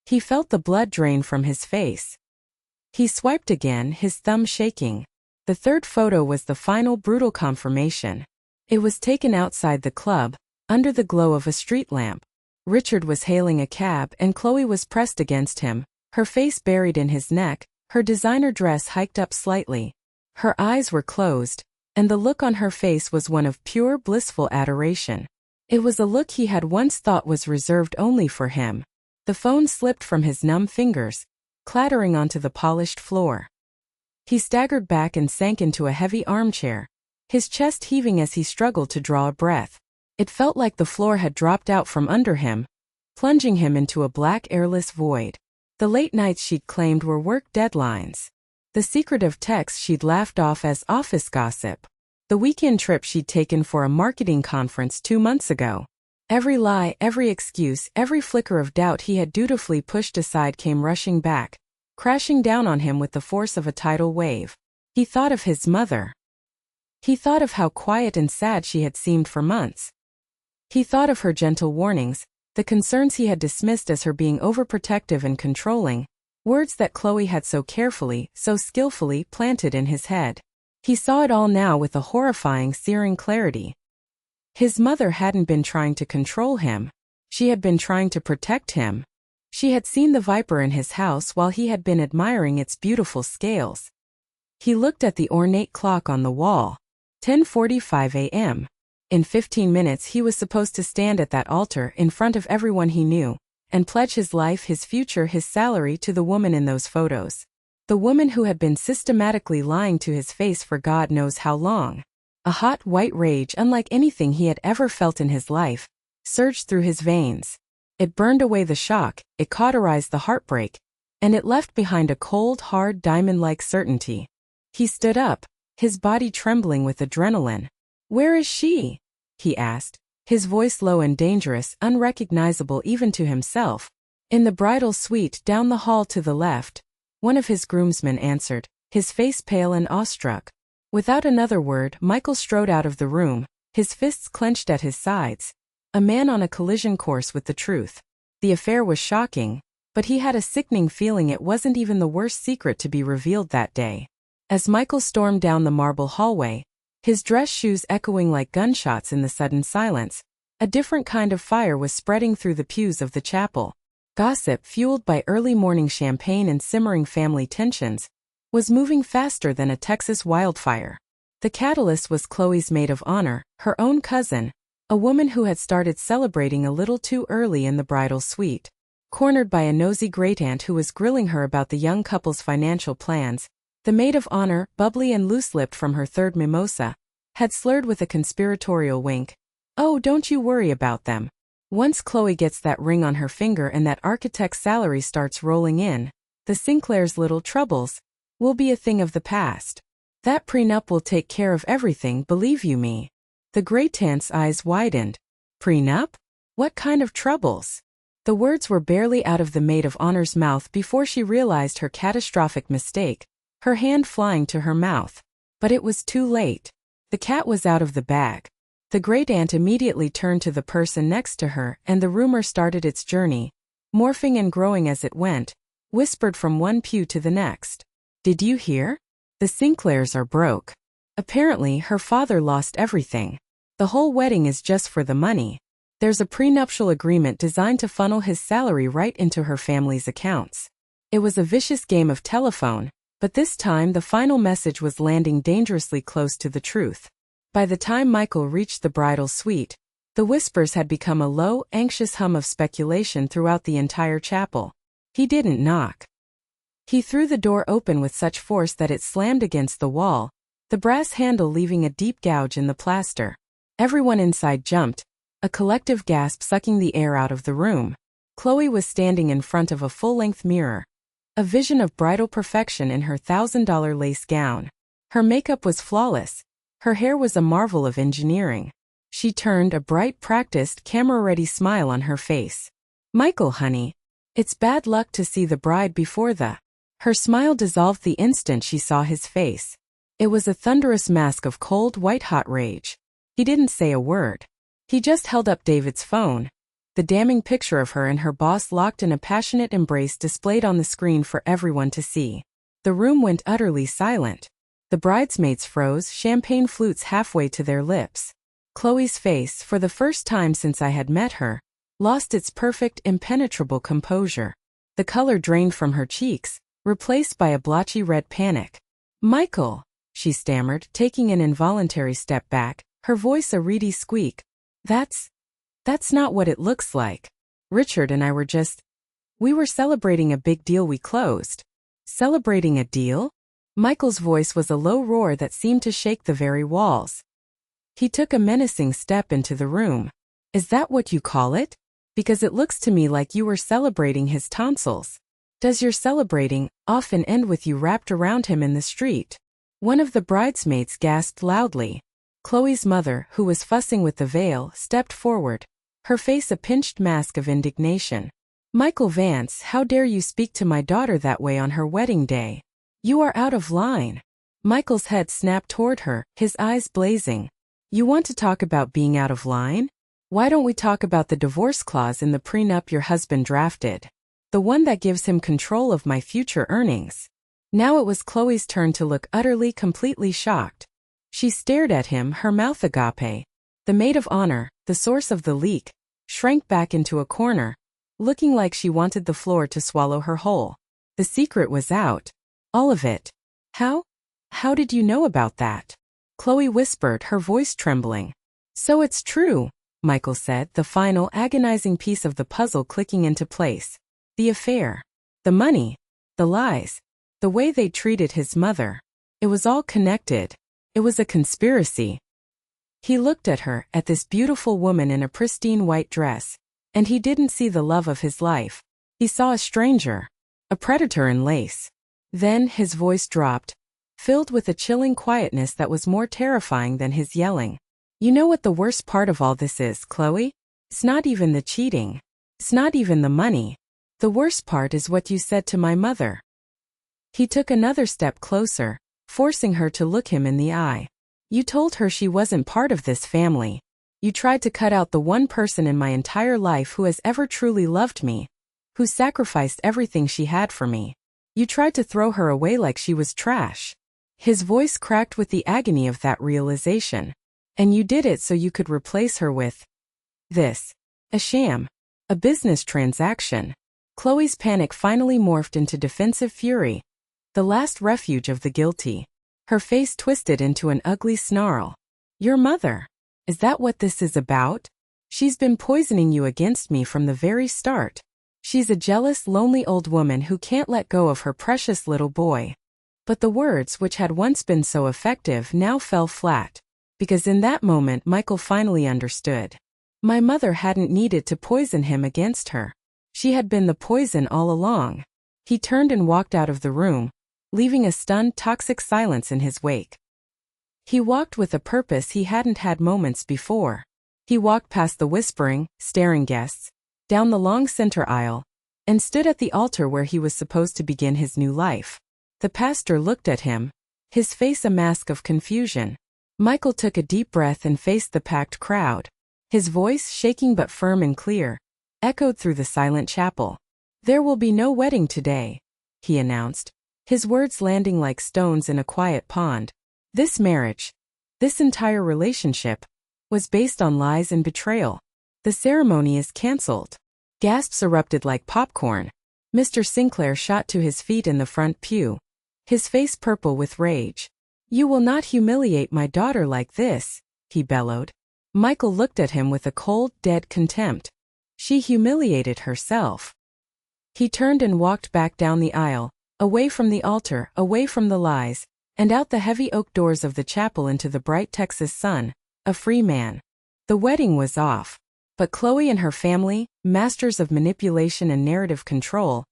He felt the blood drain from his face. He swiped again, his thumb shaking. The third photo was the final brutal confirmation. It was taken outside the club, under the glow of a street lamp. Richard was hailing a cab and Chloe was pressed against him, her face buried in his neck, her designer dress hiked up slightly. Her eyes were closed, and the look on her face was one of pure, blissful adoration. It was a look he had once thought was reserved only for him. The phone slipped from his numb fingers, clattering onto the polished floor. He staggered back and sank into a heavy armchair, his chest heaving as he struggled to draw a breath. It felt like the floor had dropped out from under him, plunging him into a black, airless void. The late nights she'd claimed were work deadlines. The secretive texts she'd laughed off as office gossip. The weekend trip she'd taken for a marketing conference 2 months ago. Every lie, every excuse, every flicker of doubt he had dutifully pushed aside came rushing back, crashing down on him with the force of a tidal wave. He thought of his mother. He thought of how quiet and sad she had seemed for months. He thought of her gentle warnings, the concerns he had dismissed as her being overprotective and controlling, words that Chloe had so carefully, so skillfully planted in his head. He saw it all now with a horrifying, searing clarity. His mother hadn't been trying to control him. She had been trying to protect him. She had seen the viper in his house while he had been admiring its beautiful scales. He looked at the ornate clock on the wall. 10:45 a.m. In 15 minutes he was supposed to stand at that altar in front of everyone he knew, and pledge his life, his future, his salary to the woman in those photos. The woman who had been systematically lying to his face for God knows how long. A hot, white rage unlike anything he had ever felt in his life surged through his veins. It burned away the shock, it cauterized the heartbreak, and it left behind a cold, hard, diamond-like certainty. He stood up, his body trembling with adrenaline. "Where is she?" he asked, his voice low and dangerous, unrecognizable even to himself. "In the bridal suite down the hall to the left," one of his groomsmen answered, his face pale and awestruck. Without another word, Michael strode out of the room, his fists clenched at his sides. A man on a collision course with the truth. The affair was shocking, but he had a sickening feeling it wasn't even the worst secret to be revealed that day. As Michael stormed down the marble hallway, his dress shoes echoing like gunshots in the sudden silence, a different kind of fire was spreading through the pews of the chapel. Gossip, fueled by early morning champagne and simmering family tensions, was moving faster than a Texas wildfire. The catalyst was Chloe's maid of honor, her own cousin, a woman who had started celebrating a little too early in the bridal suite. Cornered by a nosy great-aunt who was grilling her about the young couple's financial plans, the maid of honor, bubbly and loose-lipped from her third mimosa, had slurred with a conspiratorial wink, "Oh, don't you worry about them. Once Chloe gets that ring on her finger and that architect's salary starts rolling in, the Sinclair's little troubles will be a thing of the past. That prenup will take care of everything, believe you me." The great-aunt's eyes widened. "Prenup? What kind of troubles?" The words were barely out of the maid of honor's mouth before she realized her catastrophic mistake, her hand flying to her mouth. But it was too late. The cat was out of the bag. The great-aunt immediately turned to the person next to her, and the rumor started its journey, morphing and growing as it went, whispered from one pew to the next. "Did you hear? The Sinclairs are broke. Apparently her father lost everything. The whole wedding is just for the money. There's a prenuptial agreement designed to funnel his salary right into her family's accounts." It was a vicious game of telephone, but this time the final message was landing dangerously close to the truth. By the time Michael reached the bridal suite, the whispers had become a low, anxious hum of speculation throughout the entire chapel. He didn't knock. He threw the door open with such force that it slammed against the wall, the brass handle leaving a deep gouge in the plaster. Everyone inside jumped, a collective gasp sucking the air out of the room. Chloe was standing in front of a full-length mirror, a vision of bridal perfection in her $1,000 lace gown. Her makeup was flawless. Her hair was a marvel of engineering. She turned a bright, practiced, camera-ready smile on her face. "Michael, honey, it's bad luck to see the bride before the..." Her smile dissolved the instant she saw his face. It was a thunderous mask of cold, white-hot rage. He didn't say a word. He just held up David's phone. The damning picture of her and her boss locked in a passionate embrace displayed on the screen for everyone to see. The room went utterly silent. The bridesmaids froze, champagne flutes halfway to their lips. Chloe's face, for the first time since I had met her, lost its perfect, impenetrable composure. The color drained from her cheeks, replaced by a blotchy red panic. "Michael," she stammered, taking an involuntary step back, her voice a reedy squeak. That's not what it looks like. Richard and I were we were celebrating a big deal we closed." "Celebrating a deal?" Michael's voice was a low roar that seemed to shake the very walls. He took a menacing step into the room. "Is that what you call it? Because it looks to me like you were celebrating his tonsils. Does your celebrating often end with you wrapped around him in the street?" One of the bridesmaids gasped loudly. Chloe's mother, who was fussing with the veil, stepped forward, her face a pinched mask of indignation. "Michael Vance, how dare you speak to my daughter that way on her wedding day? You are out of line." Michael's head snapped toward her, his eyes blazing. "You want to talk about being out of line? Why don't we talk about the divorce clause in the prenup your husband drafted? The one that gives him control of my future earnings." Now it was Chloe's turn to look utterly, completely shocked. She stared at him, her mouth agape. The maid of honor, the source of the leak, shrank back into a corner, looking like she wanted the floor to swallow her whole. The secret was out. All of it. How did you know about that?" Chloe whispered, her voice trembling. "So it's true," Michael said, the final agonizing piece of the puzzle clicking into place. "The affair. The money. The lies. The way they treated his mother. It was all connected. It was a conspiracy." He looked at her, at this beautiful woman in a pristine white dress, and he didn't see the love of his life. He saw a stranger. A predator in lace. Then his voice dropped, filled with a chilling quietness that was more terrifying than his yelling. You know what the worst part of all this is, Chloe? It's not even the cheating. It's not even the money. The worst part is what you said to my mother. He took another step closer, forcing her to look him in the eye. You told her she wasn't part of this family. You tried to cut out the one person in my entire life who has ever truly loved me, who sacrificed everything she had for me. You tried to throw her away like she was trash. His voice cracked with the agony of that realization. And you did it so you could replace her with this. A sham. A business transaction. Chloe's panic finally morphed into defensive fury, the last refuge of the guilty. Her face twisted into an ugly snarl. Your mother. Is that what this is about? She's been poisoning you against me from the very start. She's a jealous, lonely old woman who can't let go of her precious little boy. But the words which had once been so effective now fell flat, because in that moment Michael finally understood. My mother hadn't needed to poison him against her. She had been the poison all along. He turned and walked out of the room, leaving a stunned, toxic silence in his wake. He walked with a purpose he hadn't had moments before. He walked past the whispering, staring guests, down the long center aisle, and stood at the altar where he was supposed to begin his new life. The pastor looked at him, his face a mask of confusion. Michael took a deep breath and faced the packed crowd. His voice, shaking but firm and clear, echoed through the silent chapel. There will be no wedding today, he announced, his words landing like stones in a quiet pond. This marriage, this entire relationship, was based on lies and betrayal. The ceremony is cancelled. Gasps erupted like popcorn. Mr. Sinclair shot to his feet in the front pew, his face purple with rage. You will not humiliate my daughter like this, he bellowed. Michael looked at him with a cold, dead contempt. She humiliated herself. He turned and walked back down the aisle, away from the altar, away from the lies, and out the heavy oak doors of the chapel into the bright Texas sun, a free man. The wedding was off. But Chloe and her family, masters of manipulation and narrative control,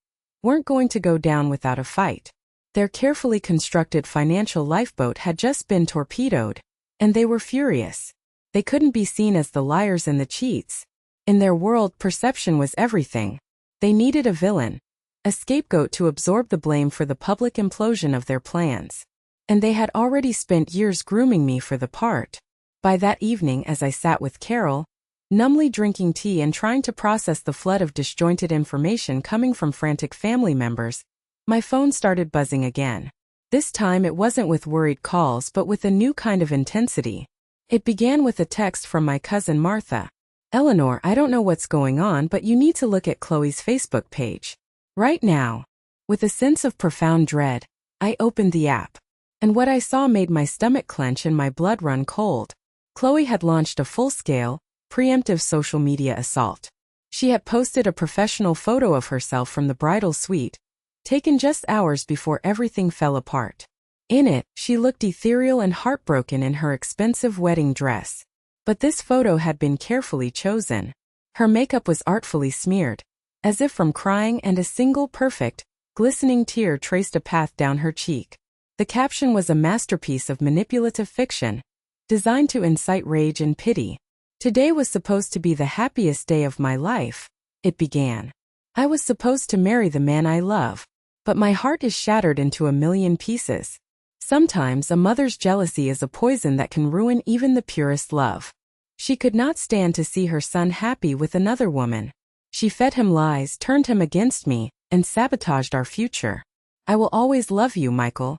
weren't going to go down without a fight. Their carefully constructed financial lifeboat had just been torpedoed, and they were furious. They couldn't be seen as the liars and the cheats. In their world, perception was everything. They needed a villain, a scapegoat to absorb the blame for the public implosion of their plans. And they had already spent years grooming me for the part. By that evening, as I sat with Carol, numbly drinking tea and trying to process the flood of disjointed information coming from frantic family members, my phone started buzzing again. This time it wasn't with worried calls but with a new kind of intensity. It began with a text from my cousin Martha. Eleanor, I don't know what's going on, but you need to look at Chloe's Facebook page. Right now. With a sense of profound dread, I opened the app. And what I saw made my stomach clench and my blood run cold. Chloe had launched a full-scale, preemptive social media assault. She had posted a professional photo of herself from the bridal suite, taken just hours before everything fell apart. In it, she looked ethereal and heartbroken in her expensive wedding dress. But this photo had been carefully chosen. Her makeup was artfully smeared, as if from crying, and a single perfect, glistening tear traced a path down her cheek. The caption was a masterpiece of manipulative fiction, designed to incite rage and pity. Today was supposed to be the happiest day of my life, it began. I was supposed to marry the man I love, but my heart is shattered into a million pieces. Sometimes a mother's jealousy is a poison that can ruin even the purest love. She could not stand to see her son happy with another woman. She fed him lies, turned him against me, and sabotaged our future. I will always love you, Michael.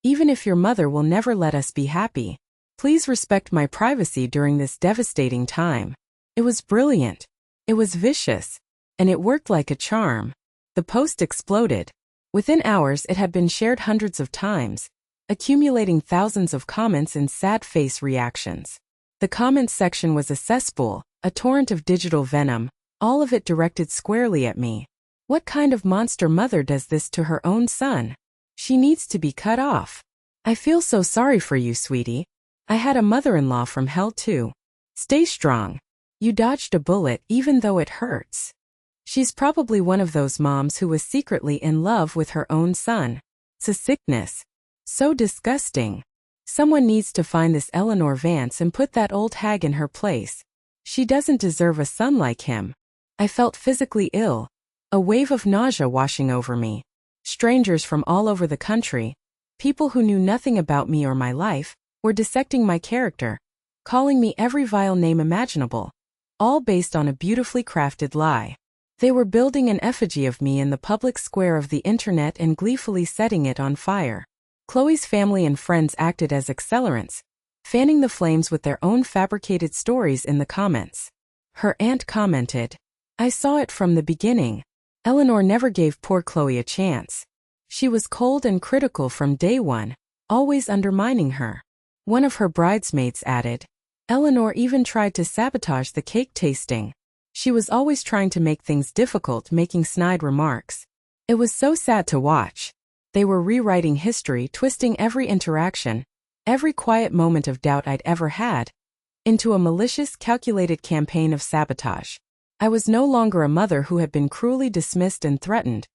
Even if your mother will never let us be happy. Please respect my privacy during this devastating time. It was brilliant. It was vicious. And it worked like a charm. The post exploded. Within hours it had been shared hundreds of times, accumulating thousands of comments and sad face reactions. The comments section was a cesspool, a torrent of digital venom, all of it directed squarely at me. What kind of monster mother does this to her own son? She needs to be cut off. I feel so sorry for you, sweetie. I had a mother-in-law from hell too. Stay strong. You dodged a bullet even though it hurts. She's probably one of those moms who was secretly in love with her own son. It's a sickness. So disgusting. Someone needs to find this Eleanor Vance and put that old hag in her place. She doesn't deserve a son like him. I felt physically ill. A wave of nausea washing over me. Strangers from all over the country, people who knew nothing about me or my life, were dissecting my character, calling me every vile name imaginable, all based on a beautifully crafted lie. They were building an effigy of me in the public square of the internet and gleefully setting it on fire. Chloe's family and friends acted as accelerants, fanning the flames with their own fabricated stories in the comments. Her aunt commented, "I saw it from the beginning. Eleanor never gave poor Chloe a chance. She was cold and critical from day one, always undermining her." One of her bridesmaids added, "Eleanor even tried to sabotage the cake tasting. She was always trying to make things difficult, making snide remarks. It was so sad to watch. They were rewriting history, twisting every interaction, every quiet moment of doubt I'd ever had, into a malicious, calculated campaign of sabotage. I was no longer a mother who had been cruelly dismissed and threatened.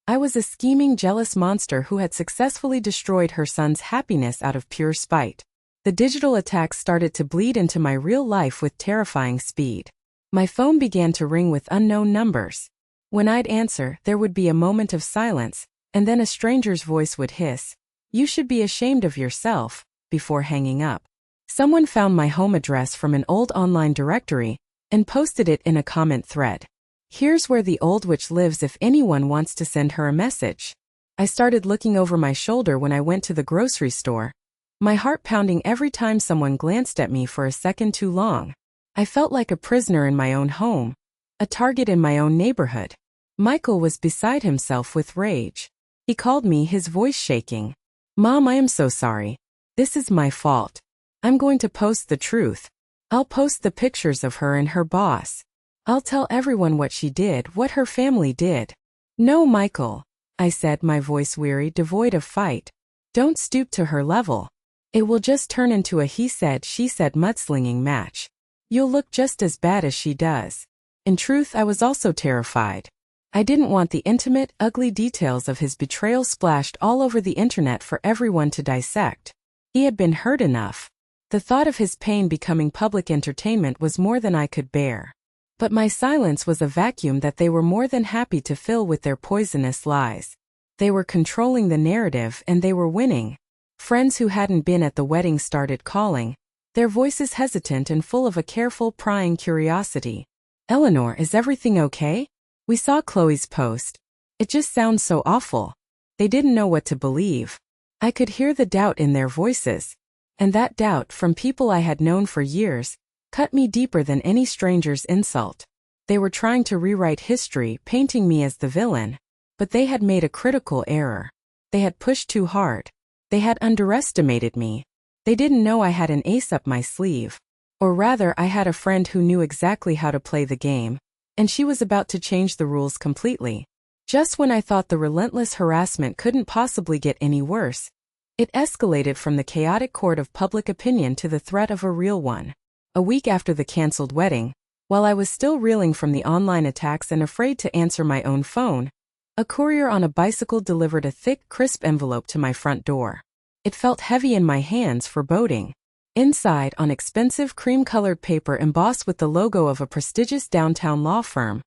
I was a scheming, jealous monster who had successfully destroyed her son's happiness out of pure spite." The digital attacks started to bleed into my real life with terrifying speed. My phone began to ring with unknown numbers. When I'd answer, there would be a moment of silence, and then a stranger's voice would hiss, "You should be ashamed of yourself," before hanging up. Someone found my home address from an old online directory and posted it in a comment thread. "Here's where the old witch lives if anyone wants to send her a message." I started looking over my shoulder when I went to the grocery store, my heart pounding every time someone glanced at me for a second too long. I felt like a prisoner in my own home, a target in my own neighborhood. Michael was beside himself with rage. He called me, his voice shaking. "Mom, I am so sorry. This is my fault. I'm going to post the truth. I'll post the pictures of her and her boss. I'll tell everyone what she did, what her family did." "No, Michael," I said, my voice weary, devoid of fight. "Don't stoop to her level. It will just turn into a he said, she said mudslinging match. You'll look just as bad as she does." In truth, I was also terrified. I didn't want the intimate, ugly details of his betrayal splashed all over the internet for everyone to dissect. He had been hurt enough. The thought of his pain becoming public entertainment was more than I could bear. But my silence was a vacuum that they were more than happy to fill with their poisonous lies. They were controlling the narrative and they were winning. Friends who hadn't been at the wedding started calling, their voices hesitant and full of a careful, prying curiosity. "Eleanor, is everything okay? We saw Chloe's post. It just sounds so awful." They didn't know what to believe. I could hear the doubt in their voices. And that doubt, from people I had known for years, cut me deeper than any stranger's insult. They were trying to rewrite history, painting me as the villain. But they had made a critical error. They had pushed too hard. They had underestimated me. They didn't know I had an ace up my sleeve. Or rather, I had a friend who knew exactly how to play the game, and she was about to change the rules completely. Just when I thought the relentless harassment couldn't possibly get any worse, it escalated from the chaotic court of public opinion to the threat of a real one. A week after the canceled wedding, while I was still reeling from the online attacks and afraid to answer my own phone, a courier on a bicycle delivered a thick, crisp envelope to my front door. It felt heavy in my hands, foreboding. Inside, on expensive cream-colored paper embossed with the logo of a prestigious downtown law firm,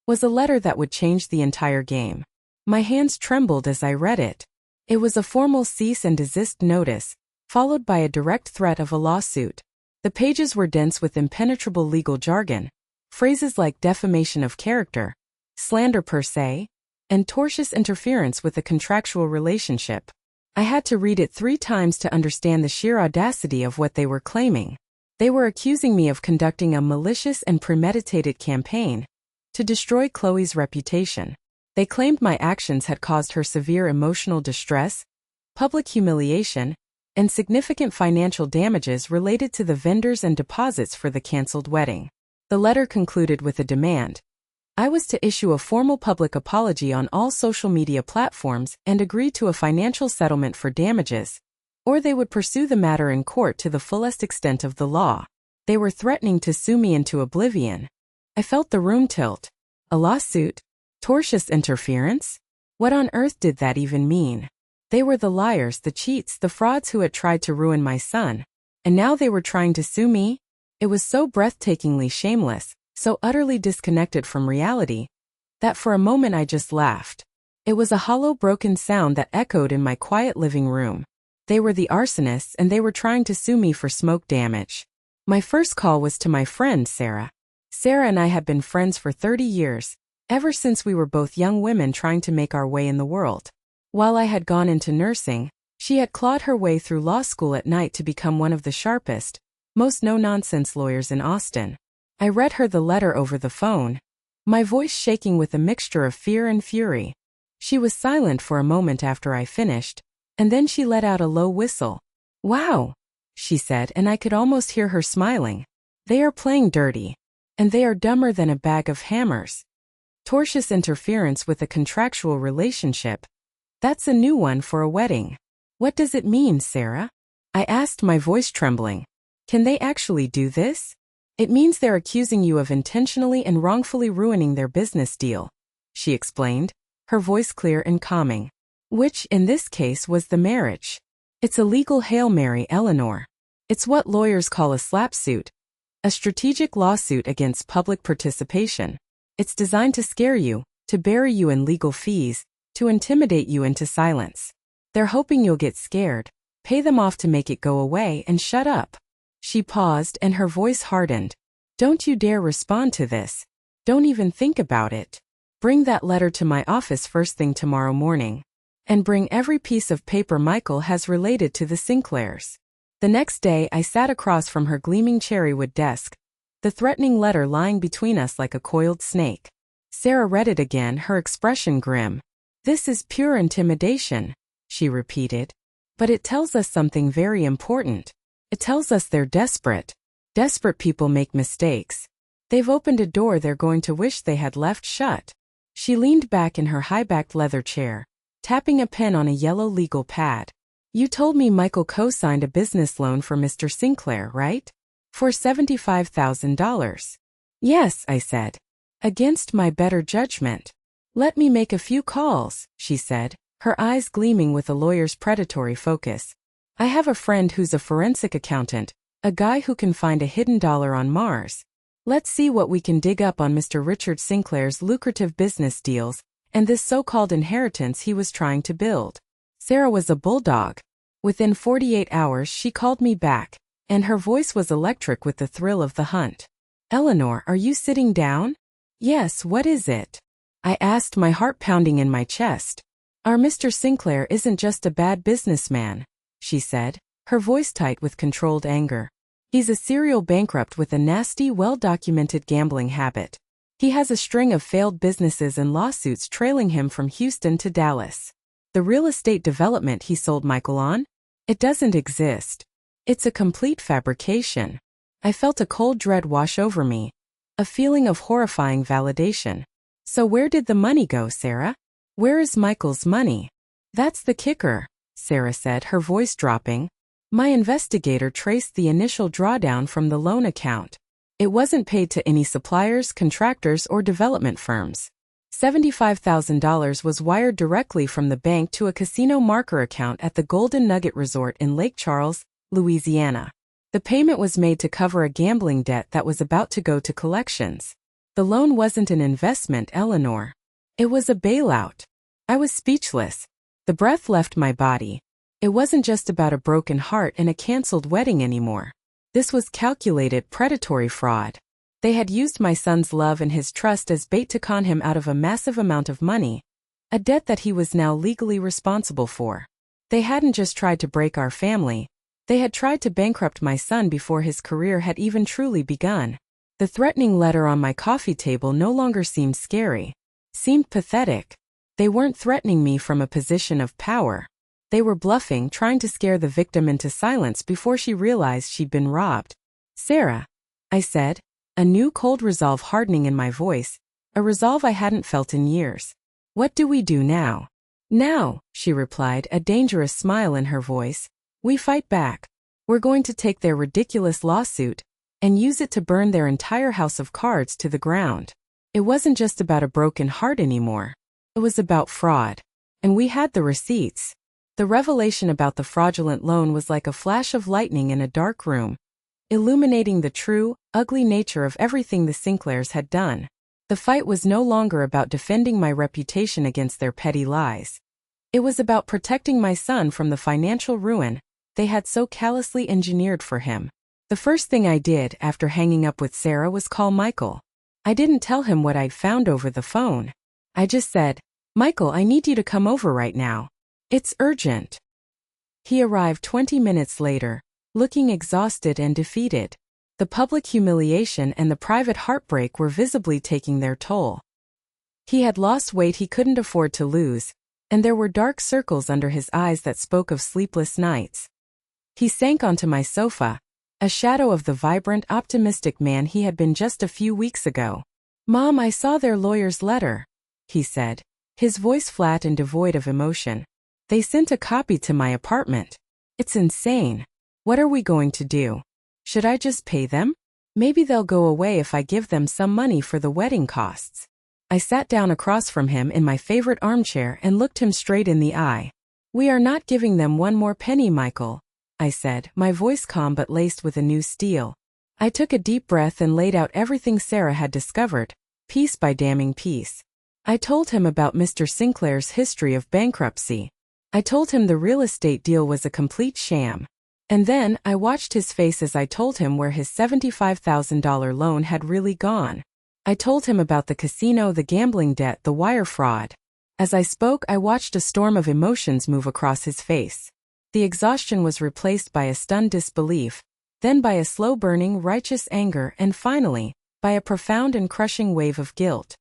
was a letter that would change the entire game. My hands trembled as I read it. It was a formal cease and desist notice, followed by a direct threat of a lawsuit. The pages were dense with impenetrable legal jargon, phrases like defamation of character, slander per se, and tortious interference with a contractual relationship. I had to read it 3 times to understand the sheer audacity of what they were claiming. They were accusing me of conducting a malicious and premeditated campaign to destroy Chloe's reputation. They claimed my actions had caused her severe emotional distress, public humiliation, and significant financial damages related to the vendors and deposits for the canceled wedding. The letter concluded with a demand. I was to issue a formal public apology on all social media platforms and agree to a financial settlement for damages, or they would pursue the matter in court to the fullest extent of the law. They were threatening to sue me into oblivion. I felt the room tilt. A lawsuit? Tortious interference? What on earth did that even mean? They were the liars, the cheats, the frauds who had tried to ruin my son. And now they were trying to sue me? It was so breathtakingly shameless, so utterly disconnected from reality, that for a moment I just laughed. It was a hollow, broken sound that echoed in my quiet living room. They were the arsonists and they were trying to sue me for smoke damage. My first call was to my friend Sarah. Sarah and I had been friends for 30 years, ever since we were both young women trying to make our way in the world. While I had gone into nursing, she had clawed her way through law school at night to become one of the sharpest, most no-nonsense lawyers in Austin. I read her the letter over the phone, my voice shaking with a mixture of fear and fury. She was silent for a moment after I finished, and then she let out a low whistle. "Wow," she said, and I could almost hear her smiling. "They are playing dirty. And they are dumber than a bag of hammers. Tortious interference with a contractual relationship. That's a new one for a wedding. What does it mean, Sarah?" I asked, my voice trembling. "Can they actually do this?" "It means they're accusing you of intentionally and wrongfully ruining their business deal," she explained, her voice clear and calming. "Which, in this case, was the marriage. It's a legal Hail Mary, Eleanor. It's what lawyers call a slap suit. A strategic lawsuit against public participation. It's designed to scare you, to bury you in legal fees, to intimidate you into silence. They're hoping you'll get scared, pay them off to make it go away and shut up." She paused and her voice hardened. "Don't you dare respond to this. Don't even think about it. Bring that letter to my office first thing tomorrow morning. And bring every piece of paper Michael has related to the Sinclairs." The next day I sat across from her gleaming cherrywood desk, the threatening letter lying between us like a coiled snake. Sarah read it again, her expression grim. "This is pure intimidation," she repeated. "But it tells us something very important. It tells us they're desperate. Desperate people make mistakes. They've opened a door they're going to wish they had left shut." She leaned back in her high-backed leather chair, tapping a pen on a yellow legal pad. "You told me Michael co-signed a business loan for Mr. Sinclair, right? For $75,000. "Yes," I said. "Against my better judgment." "Let me make a few calls," she said, her eyes gleaming with a lawyer's predatory focus. "I have a friend who's a forensic accountant, a guy who can find a hidden dollar on Mars. Let's see what we can dig up on Mr. Richard Sinclair's lucrative business deals and this so-called inheritance he was trying to build." Sarah was a bulldog. Within 48 hours she called me back, and her voice was electric with the thrill of the hunt. "Eleanor, are you sitting down?" "Yes, what is it?" I asked, my heart pounding in my chest. "Our Mr. Sinclair isn't just a bad businessman," she said, her voice tight with controlled anger. "He's a serial bankrupt with a nasty, well-documented gambling habit. He has a string of failed businesses and lawsuits trailing him from Houston to Dallas. The real estate development he sold Michael on? It doesn't exist. It's a complete fabrication." I felt a cold dread wash over me, a feeling of horrifying validation. "So where did the money go, Sarah? Where is Michael's money?" "That's the kicker," Sarah said, her voice dropping. "My investigator traced the initial drawdown from the loan account. It wasn't paid to any suppliers, contractors, or development firms. $75,000 was wired directly from the bank to a casino marker account at the Golden Nugget Resort in Lake Charles, Louisiana. The payment was made to cover a gambling debt that was about to go to collections. The loan wasn't an investment, Eleanor. It was a bailout." I was speechless. The breath left my body. It wasn't just about a broken heart and a canceled wedding anymore. This was calculated, predatory fraud. They had used my son's love and his trust as bait to con him out of a massive amount of money, a debt that he was now legally responsible for. They hadn't just tried to break our family, they had tried to bankrupt my son before his career had even truly begun. The threatening letter on my coffee table no longer seemed scary, seemed pathetic. They weren't threatening me from a position of power. They were bluffing, trying to scare the victim into silence before she realized she'd been robbed. "Sarah," I said, a new cold resolve hardening in my voice, a resolve I hadn't felt in years. "What do we do now?" "Now," she replied, a dangerous smile in her voice, "we fight back. We're going to take their ridiculous lawsuit and use it to burn their entire house of cards to the ground." It wasn't just about a broken heart anymore. It was about fraud. And we had the receipts. The revelation about the fraudulent loan was like a flash of lightning in a dark room, illuminating the true, ugly nature of everything the Sinclairs had done. The fight was no longer about defending my reputation against their petty lies. It was about protecting my son from the financial ruin they had so callously engineered for him. The first thing I did after hanging up with Sarah was call Michael. I didn't tell him what I'd found over the phone. I just said, "Michael, I need you to come over right now. It's urgent." He arrived 20 minutes later, looking exhausted and defeated. The public humiliation and the private heartbreak were visibly taking their toll. He had lost weight he couldn't afford to lose, and there were dark circles under his eyes that spoke of sleepless nights. He sank onto my sofa, a shadow of the vibrant, optimistic man he had been just a few weeks ago. "Mom, I saw their lawyer's letter," he said, his voice flat and devoid of emotion. "They sent a copy to my apartment. It's insane. What are we going to do? Should I just pay them? Maybe they'll go away if I give them some money for the wedding costs." I sat down across from him in my favorite armchair and looked him straight in the eye. "We are not giving them one more penny, Michael," I said, my voice calm but laced with a new steel. I took a deep breath and laid out everything Sarah had discovered, piece by damning piece. I told him about Mr. Sinclair's history of bankruptcy. I told him the real estate deal was a complete sham. And then, I watched his face as I told him where his $75,000 loan had really gone. I told him about the casino, the gambling debt, the wire fraud. As I spoke, I watched a storm of emotions move across his face. The exhaustion was replaced by a stunned disbelief, then by a slow-burning, righteous anger, and finally, by a profound and crushing wave of guilt.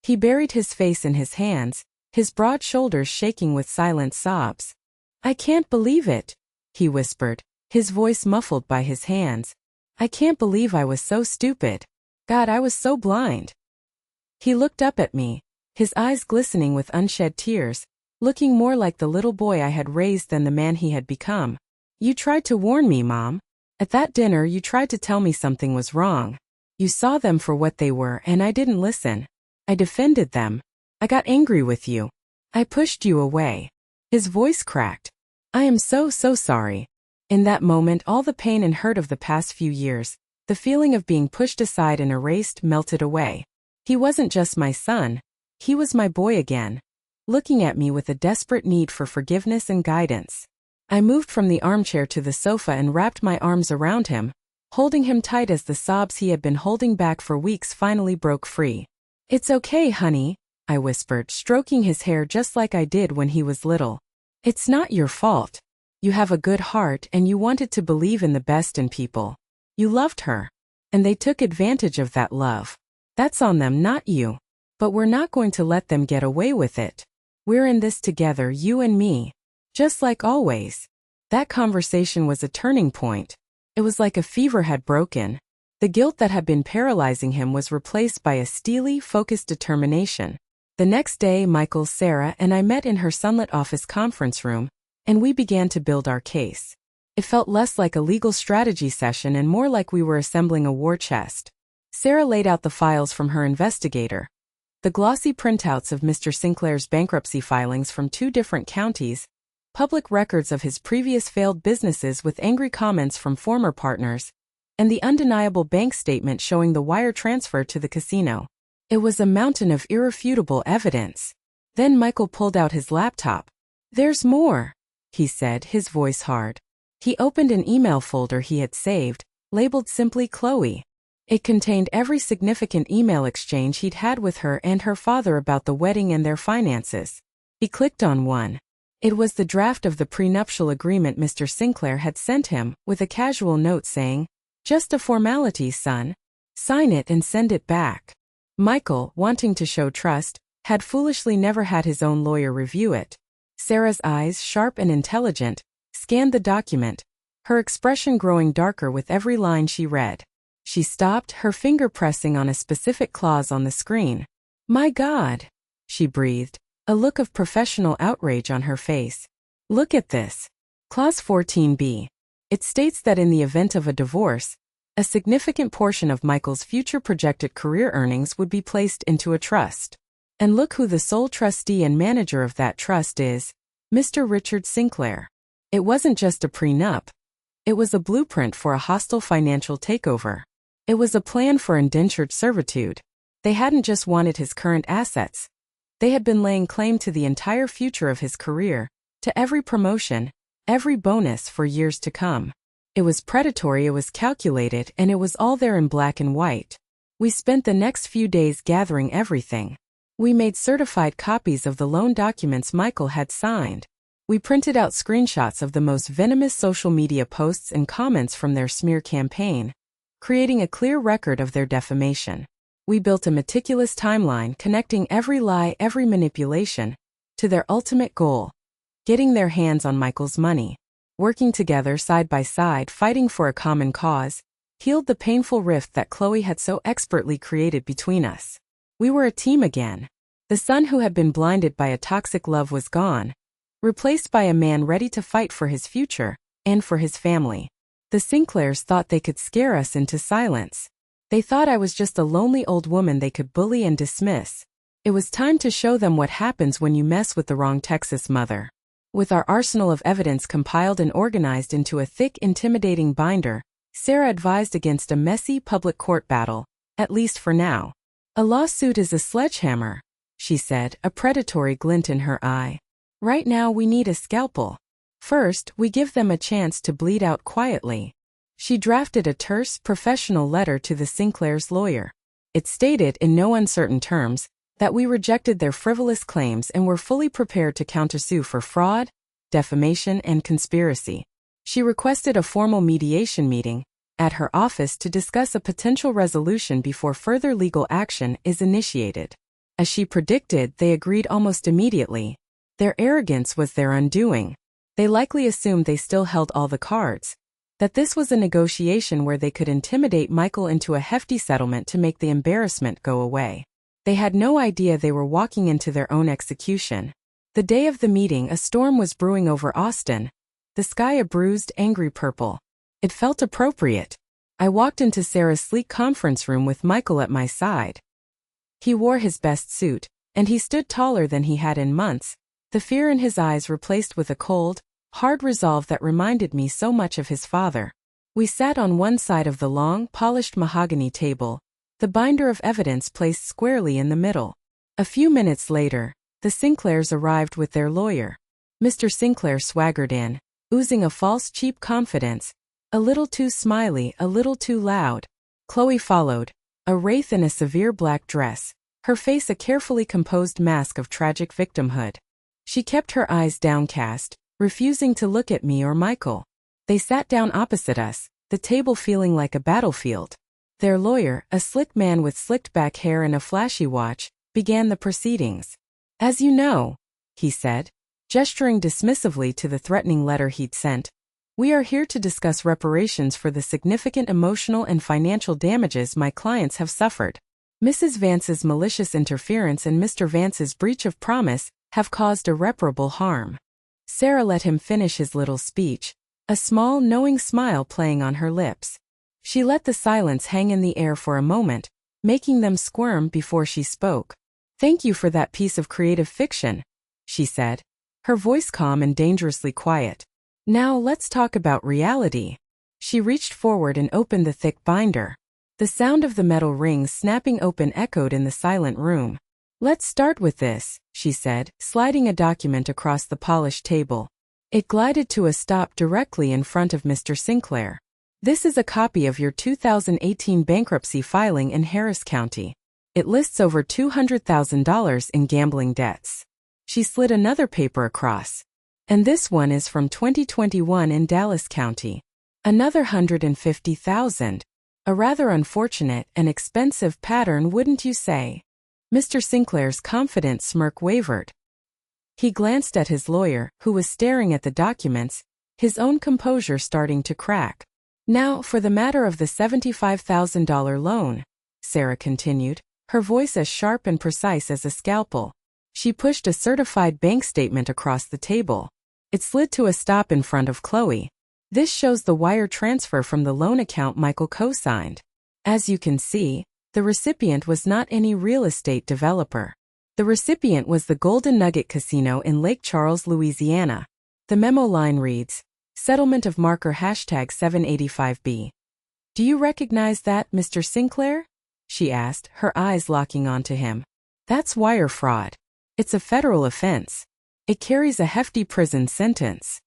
He buried his face in his hands, his broad shoulders shaking with silent sobs. "I can't believe it," he whispered, his voice muffled by his hands. "I can't believe I was so stupid. God, I was so blind." He looked up at me, his eyes glistening with unshed tears, looking more like the little boy I had raised than the man he had become. "You tried to warn me, Mom. At that dinner you tried to tell me something was wrong. You saw them for what they were and I didn't listen. I defended them. I got angry with you. I pushed you away." His voice cracked. "I am so sorry." In that moment, all the pain and hurt of the past few years, the feeling of being pushed aside and erased, melted away. He wasn't just my son. He was my boy again, looking at me with a desperate need for forgiveness and guidance. I moved from the armchair to the sofa and wrapped my arms around him, holding him tight as the sobs he had been holding back for weeks finally broke free. "It's okay, honey," I whispered, stroking his hair just like I did when he was little. "It's not your fault. You have a good heart and you wanted to believe in the best in people. You loved her. And they took advantage of that love. That's on them, not you. But we're not going to let them get away with it. We're in this together, you and me. Just like always." That conversation was a turning point. It was like a fever had broken. The guilt that had been paralyzing him was replaced by a steely, focused determination. The next day, Michael, Sarah, and I met in her sunlit office conference room, and we began to build our case. It felt less like a legal strategy session and more like we were assembling a war chest. Sarah laid out the files from her investigator. The glossy printouts of Mr. Sinclair's bankruptcy filings from 2 different counties, public records of his previous failed businesses with angry comments from former partners, and the undeniable bank statement showing the wire transfer to the casino. It was a mountain of irrefutable evidence. Then Michael pulled out his laptop. "There's more," he said, his voice hard. He opened an email folder he had saved, labeled simply Chloe. It contained every significant email exchange he'd had with her and her father about the wedding and their finances. He clicked on one. It was the draft of the prenuptial agreement Mr. Sinclair had sent him, with a casual note saying, "Just a formality, son. Sign it and send it back." Michael, wanting to show trust, had foolishly never had his own lawyer review it. Sarah's eyes, sharp and intelligent, scanned the document, her expression growing darker with every line she read. She stopped, her finger pressing on a specific clause on the screen. "My God," she breathed, a look of professional outrage on her face. "Look at this. Clause 14b. It states that in the event of a divorce, A significant portion of Michael's future projected career earnings would be placed into a trust. And look who the sole trustee and manager of that trust is, Mr. Richard Sinclair. It wasn't just a prenup. It was a blueprint for a hostile financial takeover. It was a plan for indentured servitude. They hadn't just wanted his current assets. They had been laying claim to the entire future of his career, to every promotion, every bonus for years to come. It was predatory, it was calculated, and it was all there in black and white. We spent the next few days gathering everything. We made certified copies of the loan documents Michael had signed. We printed out screenshots of the most venomous social media posts and comments from their smear campaign, creating a clear record of their defamation. We built a meticulous timeline connecting every lie, every manipulation, to their ultimate goal, getting their hands on Michael's money. Working together side by side, fighting for a common cause, healed the painful rift that Chloe had so expertly created between us. We were a team again. The son who had been blinded by a toxic love was gone, replaced by a man ready to fight for his future and for his family. The Sinclairs thought they could scare us into silence. They thought I was just a lonely old woman they could bully and dismiss. It was time to show them what happens when you mess with the wrong Texas mother. With our arsenal of evidence compiled and organized into a thick, intimidating binder, Sarah advised against a messy public court battle, at least for now. A lawsuit is a sledgehammer, she said, a predatory glint in her eye. Right now we need a scalpel. First, we give them a chance to bleed out quietly. She drafted a terse, professional letter to the Sinclair's lawyer. It stated, in no uncertain terms, that we rejected their frivolous claims and were fully prepared to countersue for fraud, defamation, and conspiracy. She requested a formal mediation meeting at her office to discuss a potential resolution before further legal action is initiated. As she predicted, they agreed almost immediately. Their arrogance was their undoing. They likely assumed they still held all the cards, that this was a negotiation where they could intimidate Michael into a hefty settlement to make the embarrassment go away. They had no idea they were walking into their own execution. The day of the meeting, a storm was brewing over Austin, the sky a bruised, angry purple. It felt appropriate. I walked into Sarah's sleek conference room with Michael at my side. He wore his best suit, and he stood taller than he had in months, the fear in his eyes replaced with a cold, hard resolve that reminded me so much of his father. We sat on one side of the long, polished mahogany table, the binder of evidence placed squarely in the middle. A few minutes later, the Sinclairs arrived with their lawyer. Mr. Sinclair swaggered in, oozing a false, cheap confidence, a little too smiley, a little too loud. Chloe followed, a wraith in a severe black dress, her face a carefully composed mask of tragic victimhood. She kept her eyes downcast, refusing to look at me or Michael. They sat down opposite us, the table feeling like a battlefield. Their lawyer, a slick man with slicked back hair and a flashy watch, began the proceedings. As you know, he said, gesturing dismissively to the threatening letter he'd sent, we are here to discuss reparations for the significant emotional and financial damages my clients have suffered. Mrs. Vance's malicious interference and Mr. Vance's breach of promise have caused irreparable harm. Sarah let him finish his little speech, a small, knowing smile playing on her lips. She let the silence hang in the air for a moment, making them squirm before she spoke. Thank you for that piece of creative fiction, she said, her voice calm and dangerously quiet. Now let's talk about reality. She reached forward and opened the thick binder. The sound of the metal rings snapping open echoed in the silent room. Let's start with this, she said, sliding a document across the polished table. It glided to a stop directly in front of Mr. Sinclair. This is a copy of your 2018 bankruptcy filing in Harris County. It lists over $200,000 in gambling debts. She slid another paper across. And this one is from 2021 in Dallas County. Another $150,000. A rather unfortunate and expensive pattern, wouldn't you say? Mr. Sinclair's confident smirk wavered. He glanced at his lawyer, who was staring at the documents, his own composure starting to crack. Now, for the matter of the $75,000 loan, Sarah continued, her voice as sharp and precise as a scalpel. She pushed a certified bank statement across the table. It slid to a stop in front of Chloe. This shows the wire transfer from the loan account Michael co-signed. As you can see, the recipient was not any real estate developer. The recipient was the Golden Nugget Casino in Lake Charles, Louisiana. The memo line reads, "Settlement of marker #785B. Do you recognize that, Mr. Sinclair?" she asked, her eyes locking onto him. "That's wire fraud. It's a federal offense. It carries a hefty prison sentence."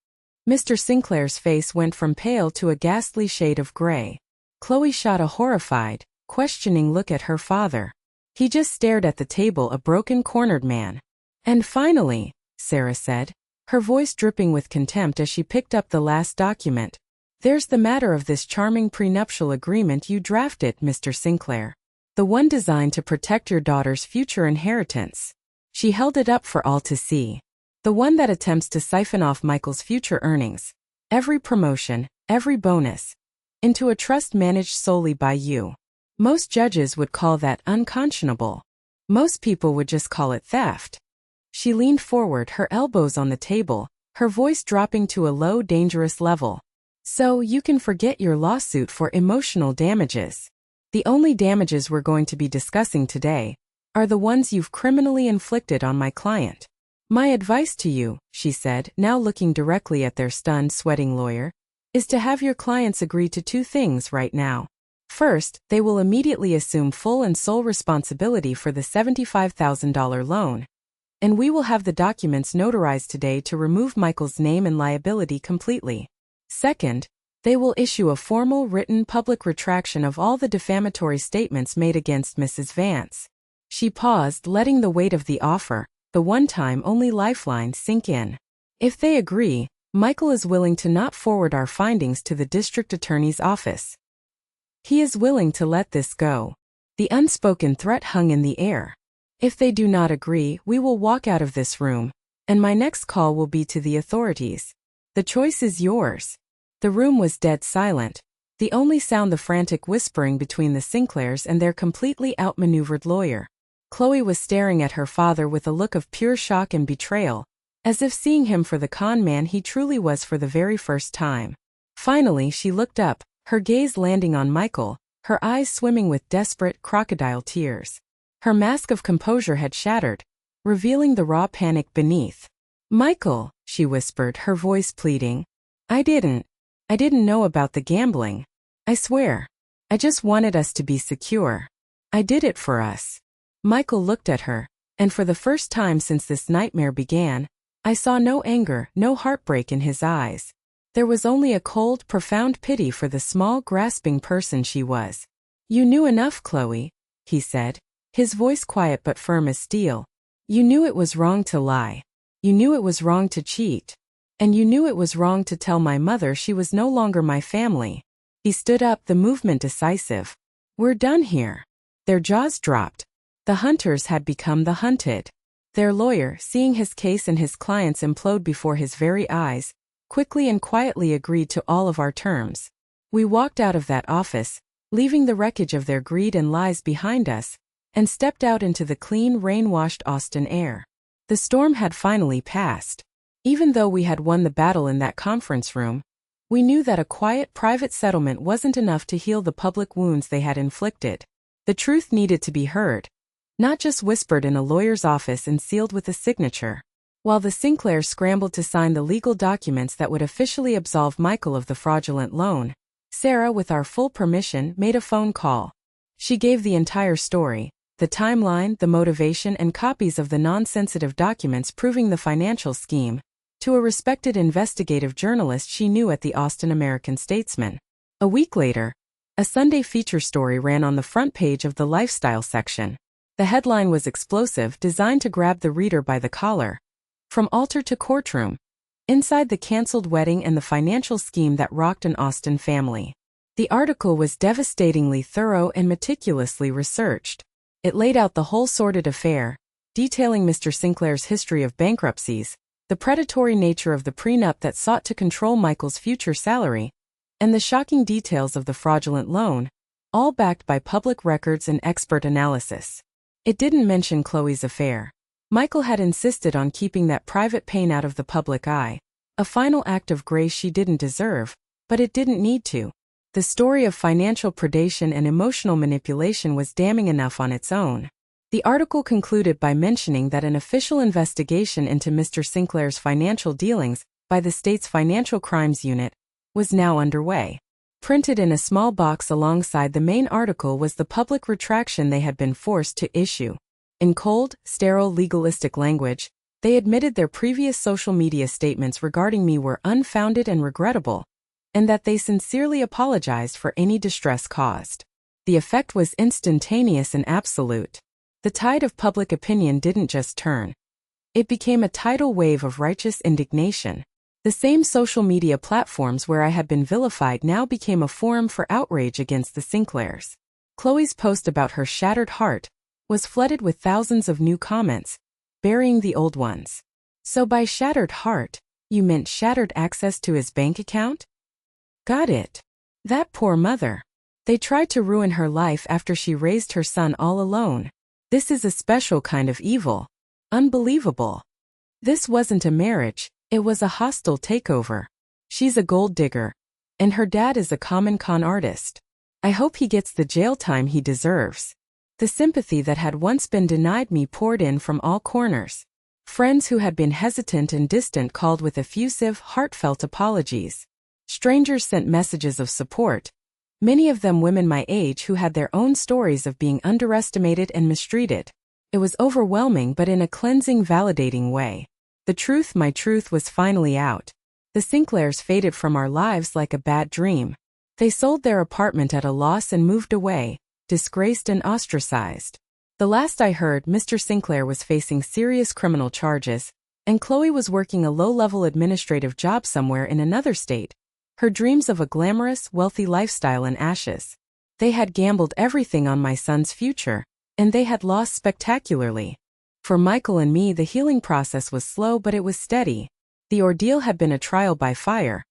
Mr. Sinclair's face went from pale to a ghastly shade of gray. Chloe shot a horrified, questioning look at her father. He just stared at the table, a broken, cornered man. "And finally," Sarah said, her voice dripping with contempt as she picked up the last document, "there's the matter of this charming prenuptial agreement you drafted, Mr. Sinclair. The one designed to protect your daughter's future inheritance." She held it up for all to see. "The one that attempts to siphon off Michael's future earnings, every promotion, every bonus, into a trust managed solely by you. Most judges would call that unconscionable. Most people would just call it theft." She leaned forward, her elbows on the table, her voice dropping to a low, dangerous level. "So you can forget your lawsuit for emotional damages. The only damages we're going to be discussing today are the ones you've criminally inflicted on my client. My advice to you," she said, now looking directly at their stunned, sweating lawyer, "is to have your clients agree to two things right now. First, they will immediately assume full and sole responsibility for the $75,000 loan, and we will have the documents notarized today to remove Michael's name and liability completely. Second, they will issue a formal written public retraction of all the defamatory statements made against Mrs. Vance." She paused, letting the weight of the offer, the one-time only lifeline, sink in. "If they agree, Michael is willing to not forward our findings to the district attorney's office. He is willing to let this go." The unspoken threat hung in the air. "If they do not agree, we will walk out of this room, and my next call will be to the authorities. The choice is yours." The room was dead silent, the only sound the frantic whispering between the Sinclairs and their completely outmaneuvered lawyer. Chloe was staring at her father with a look of pure shock and betrayal, as if seeing him for the con man he truly was for the very first time. Finally she looked up, her gaze landing on Michael, her eyes swimming with desperate, crocodile tears. Her mask of composure had shattered, revealing the raw panic beneath. "Michael," she whispered, her voice pleading, I didn't know about the gambling. I swear. I just wanted us to be secure. I did it for us." Michael looked at her, and for the first time since this nightmare began, I saw no anger, no heartbreak in his eyes. There was only a cold, profound pity for the small, grasping person she was. "You knew enough, Chloe," he said, his voice quiet but firm as steel. "You knew it was wrong to lie. You knew it was wrong to cheat. And you knew it was wrong to tell my mother she was no longer my family." He stood up, the movement decisive. "We're done here." Their jaws dropped. The hunters had become the hunted. Their lawyer, seeing his case and his clients implode before his very eyes, quickly and quietly agreed to all of our terms. We walked out of that office, leaving the wreckage of their greed and lies behind us, and stepped out into the clean, rain-washed Austin air. The storm had finally passed. Even though we had won the battle in that conference room, we knew that a quiet, private settlement wasn't enough to heal the public wounds they had inflicted. The truth needed to be heard, not just whispered in a lawyer's office and sealed with a signature. While the Sinclairs scrambled to sign the legal documents that would officially absolve Michael of the fraudulent loan, Sarah, with our full permission, made a phone call. She gave the entire story, the timeline, the motivation, and copies of the non-sensitive documents proving the financial scheme, to a respected investigative journalist she knew at the Austin American-Statesman. A week later, a Sunday feature story ran on the front page of the lifestyle section. The headline was explosive, designed to grab the reader by the collar. "From altar to courtroom. Inside the canceled wedding and the financial scheme that rocked an Austin family." The article was devastatingly thorough and meticulously researched. It laid out the whole sordid affair, detailing Mr. Sinclair's history of bankruptcies, the predatory nature of the prenup that sought to control Michael's future salary, and the shocking details of the fraudulent loan, all backed by public records and expert analysis. It didn't mention Chloe's affair. Michael had insisted on keeping that private pain out of the public eye, a final act of grace she didn't deserve, But it didn't need to. The story of financial predation and emotional manipulation was damning enough on its own. The article concluded by mentioning that an official investigation into Mr. Sinclair's financial dealings by the state's Financial Crimes Unit was now underway. Printed in a small box alongside the main article was the public retraction they had been forced to issue. In cold, sterile, legalistic language, they admitted their previous social media statements regarding me were unfounded and regrettable, and that they sincerely apologized for any distress caused. The effect was instantaneous and absolute. The tide of public opinion didn't just turn. It became a tidal wave of righteous indignation. The same social media platforms where I had been vilified now became a forum for outrage against the Sinclairs. Chloe's post about her shattered heart was flooded with thousands of new comments, burying the old ones. So by shattered heart, you meant shattered access to his bank account? Got it. That poor mother. They tried to ruin her life after she raised her son all alone. This is a special kind of evil. Unbelievable. This wasn't a marriage, it was a hostile takeover. She's a gold digger, and her dad is a common con artist. I hope he gets the jail time he deserves. The sympathy that had once been denied me poured in from all corners. Friends who had been hesitant and distant called with effusive, heartfelt apologies. Strangers sent messages of support, many of them women my age who had their own stories of being underestimated and mistreated. It was overwhelming but in a cleansing, validating way. The truth, my truth, was finally out. The Sinclairs faded from our lives like a bad dream. They sold their apartment at a loss and moved away, disgraced and ostracized. The last I heard, Mr. Sinclair was facing serious criminal charges, and Chloe was working a low-level administrative job somewhere in another state. Her dreams of a glamorous, wealthy lifestyle in ashes. They had gambled everything on my son's future, and they had lost spectacularly. For Michael and me, the healing process was slow but it was steady. The ordeal had been a trial by fire,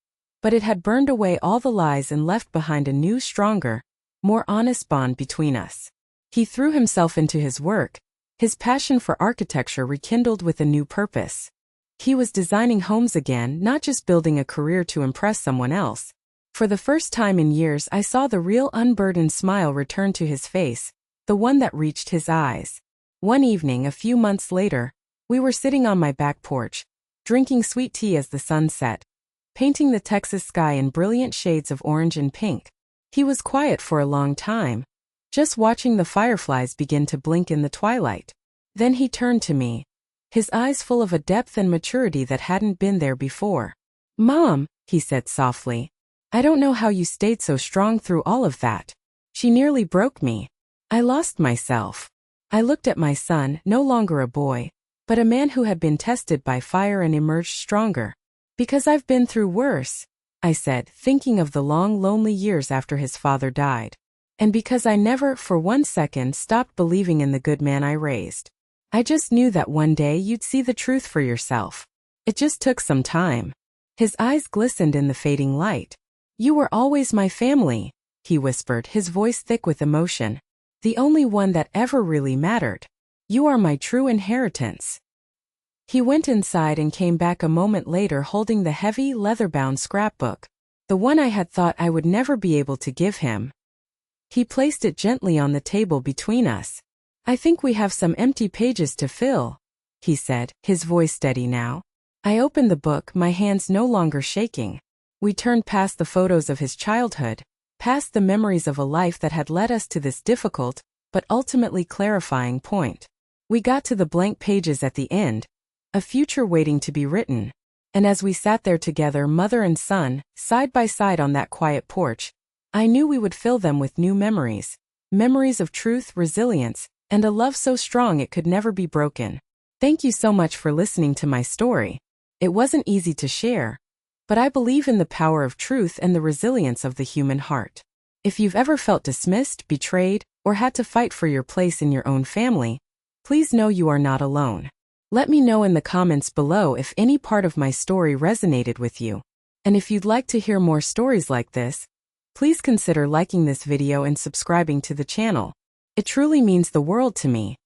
but it had burned away all the lies and left behind a new, stronger, more honest bond between us. He threw himself into his work, his passion for architecture rekindled with a new purpose. He was designing homes again, not just building a career to impress someone else. For the first time in years, I saw the real unburdened smile return to his face, the one that reached his eyes. One evening, a few months later, we were sitting on my back porch, drinking sweet tea as the sun set, painting the Texas sky in brilliant shades of orange and pink. He was quiet for a long time, just watching the fireflies begin to blink in the twilight. Then he turned to me, his eyes full of a depth and maturity that hadn't been there before. "Mom," he said softly, "I don't know how you stayed so strong through all of that. She nearly broke me. I lost myself." I looked at my son, no longer a boy, but a man who had been tested by fire and emerged stronger. "Because I've been through worse," I said, thinking of the long, lonely years after his father died. "And because I never, for 1 second, stopped believing in the good man I raised. I just knew that one day you'd see the truth for yourself. It just took some time." His eyes glistened in the fading light. "You were always my family," he whispered, his voice thick with emotion. "The only one that ever really mattered. You are my true inheritance." He went inside and came back a moment later holding the heavy, leather-bound scrapbook, the one I had thought I would never be able to give him. He placed it gently on the table between us. "I think we have some empty pages to fill," he said, his voice steady now. I opened the book, my hands no longer shaking. We turned past the photos of his childhood, past the memories of a life that had led us to this difficult, but ultimately clarifying point. We got to the blank pages at the end, a future waiting to be written. And as we sat there together, mother and son, side by side on that quiet porch, I knew we would fill them with new memories. Memories of truth, resilience, and a love so strong it could never be broken. Thank you so much for listening to my story. It wasn't easy to share, but I believe in the power of truth and the resilience of the human heart. If you've ever felt dismissed, betrayed, or had to fight for your place in your own family, please know you are not alone. Let me know in the comments below if any part of my story resonated with you. And if you'd like to hear more stories like this, please consider liking this video and subscribing to the channel. It truly means the world to me.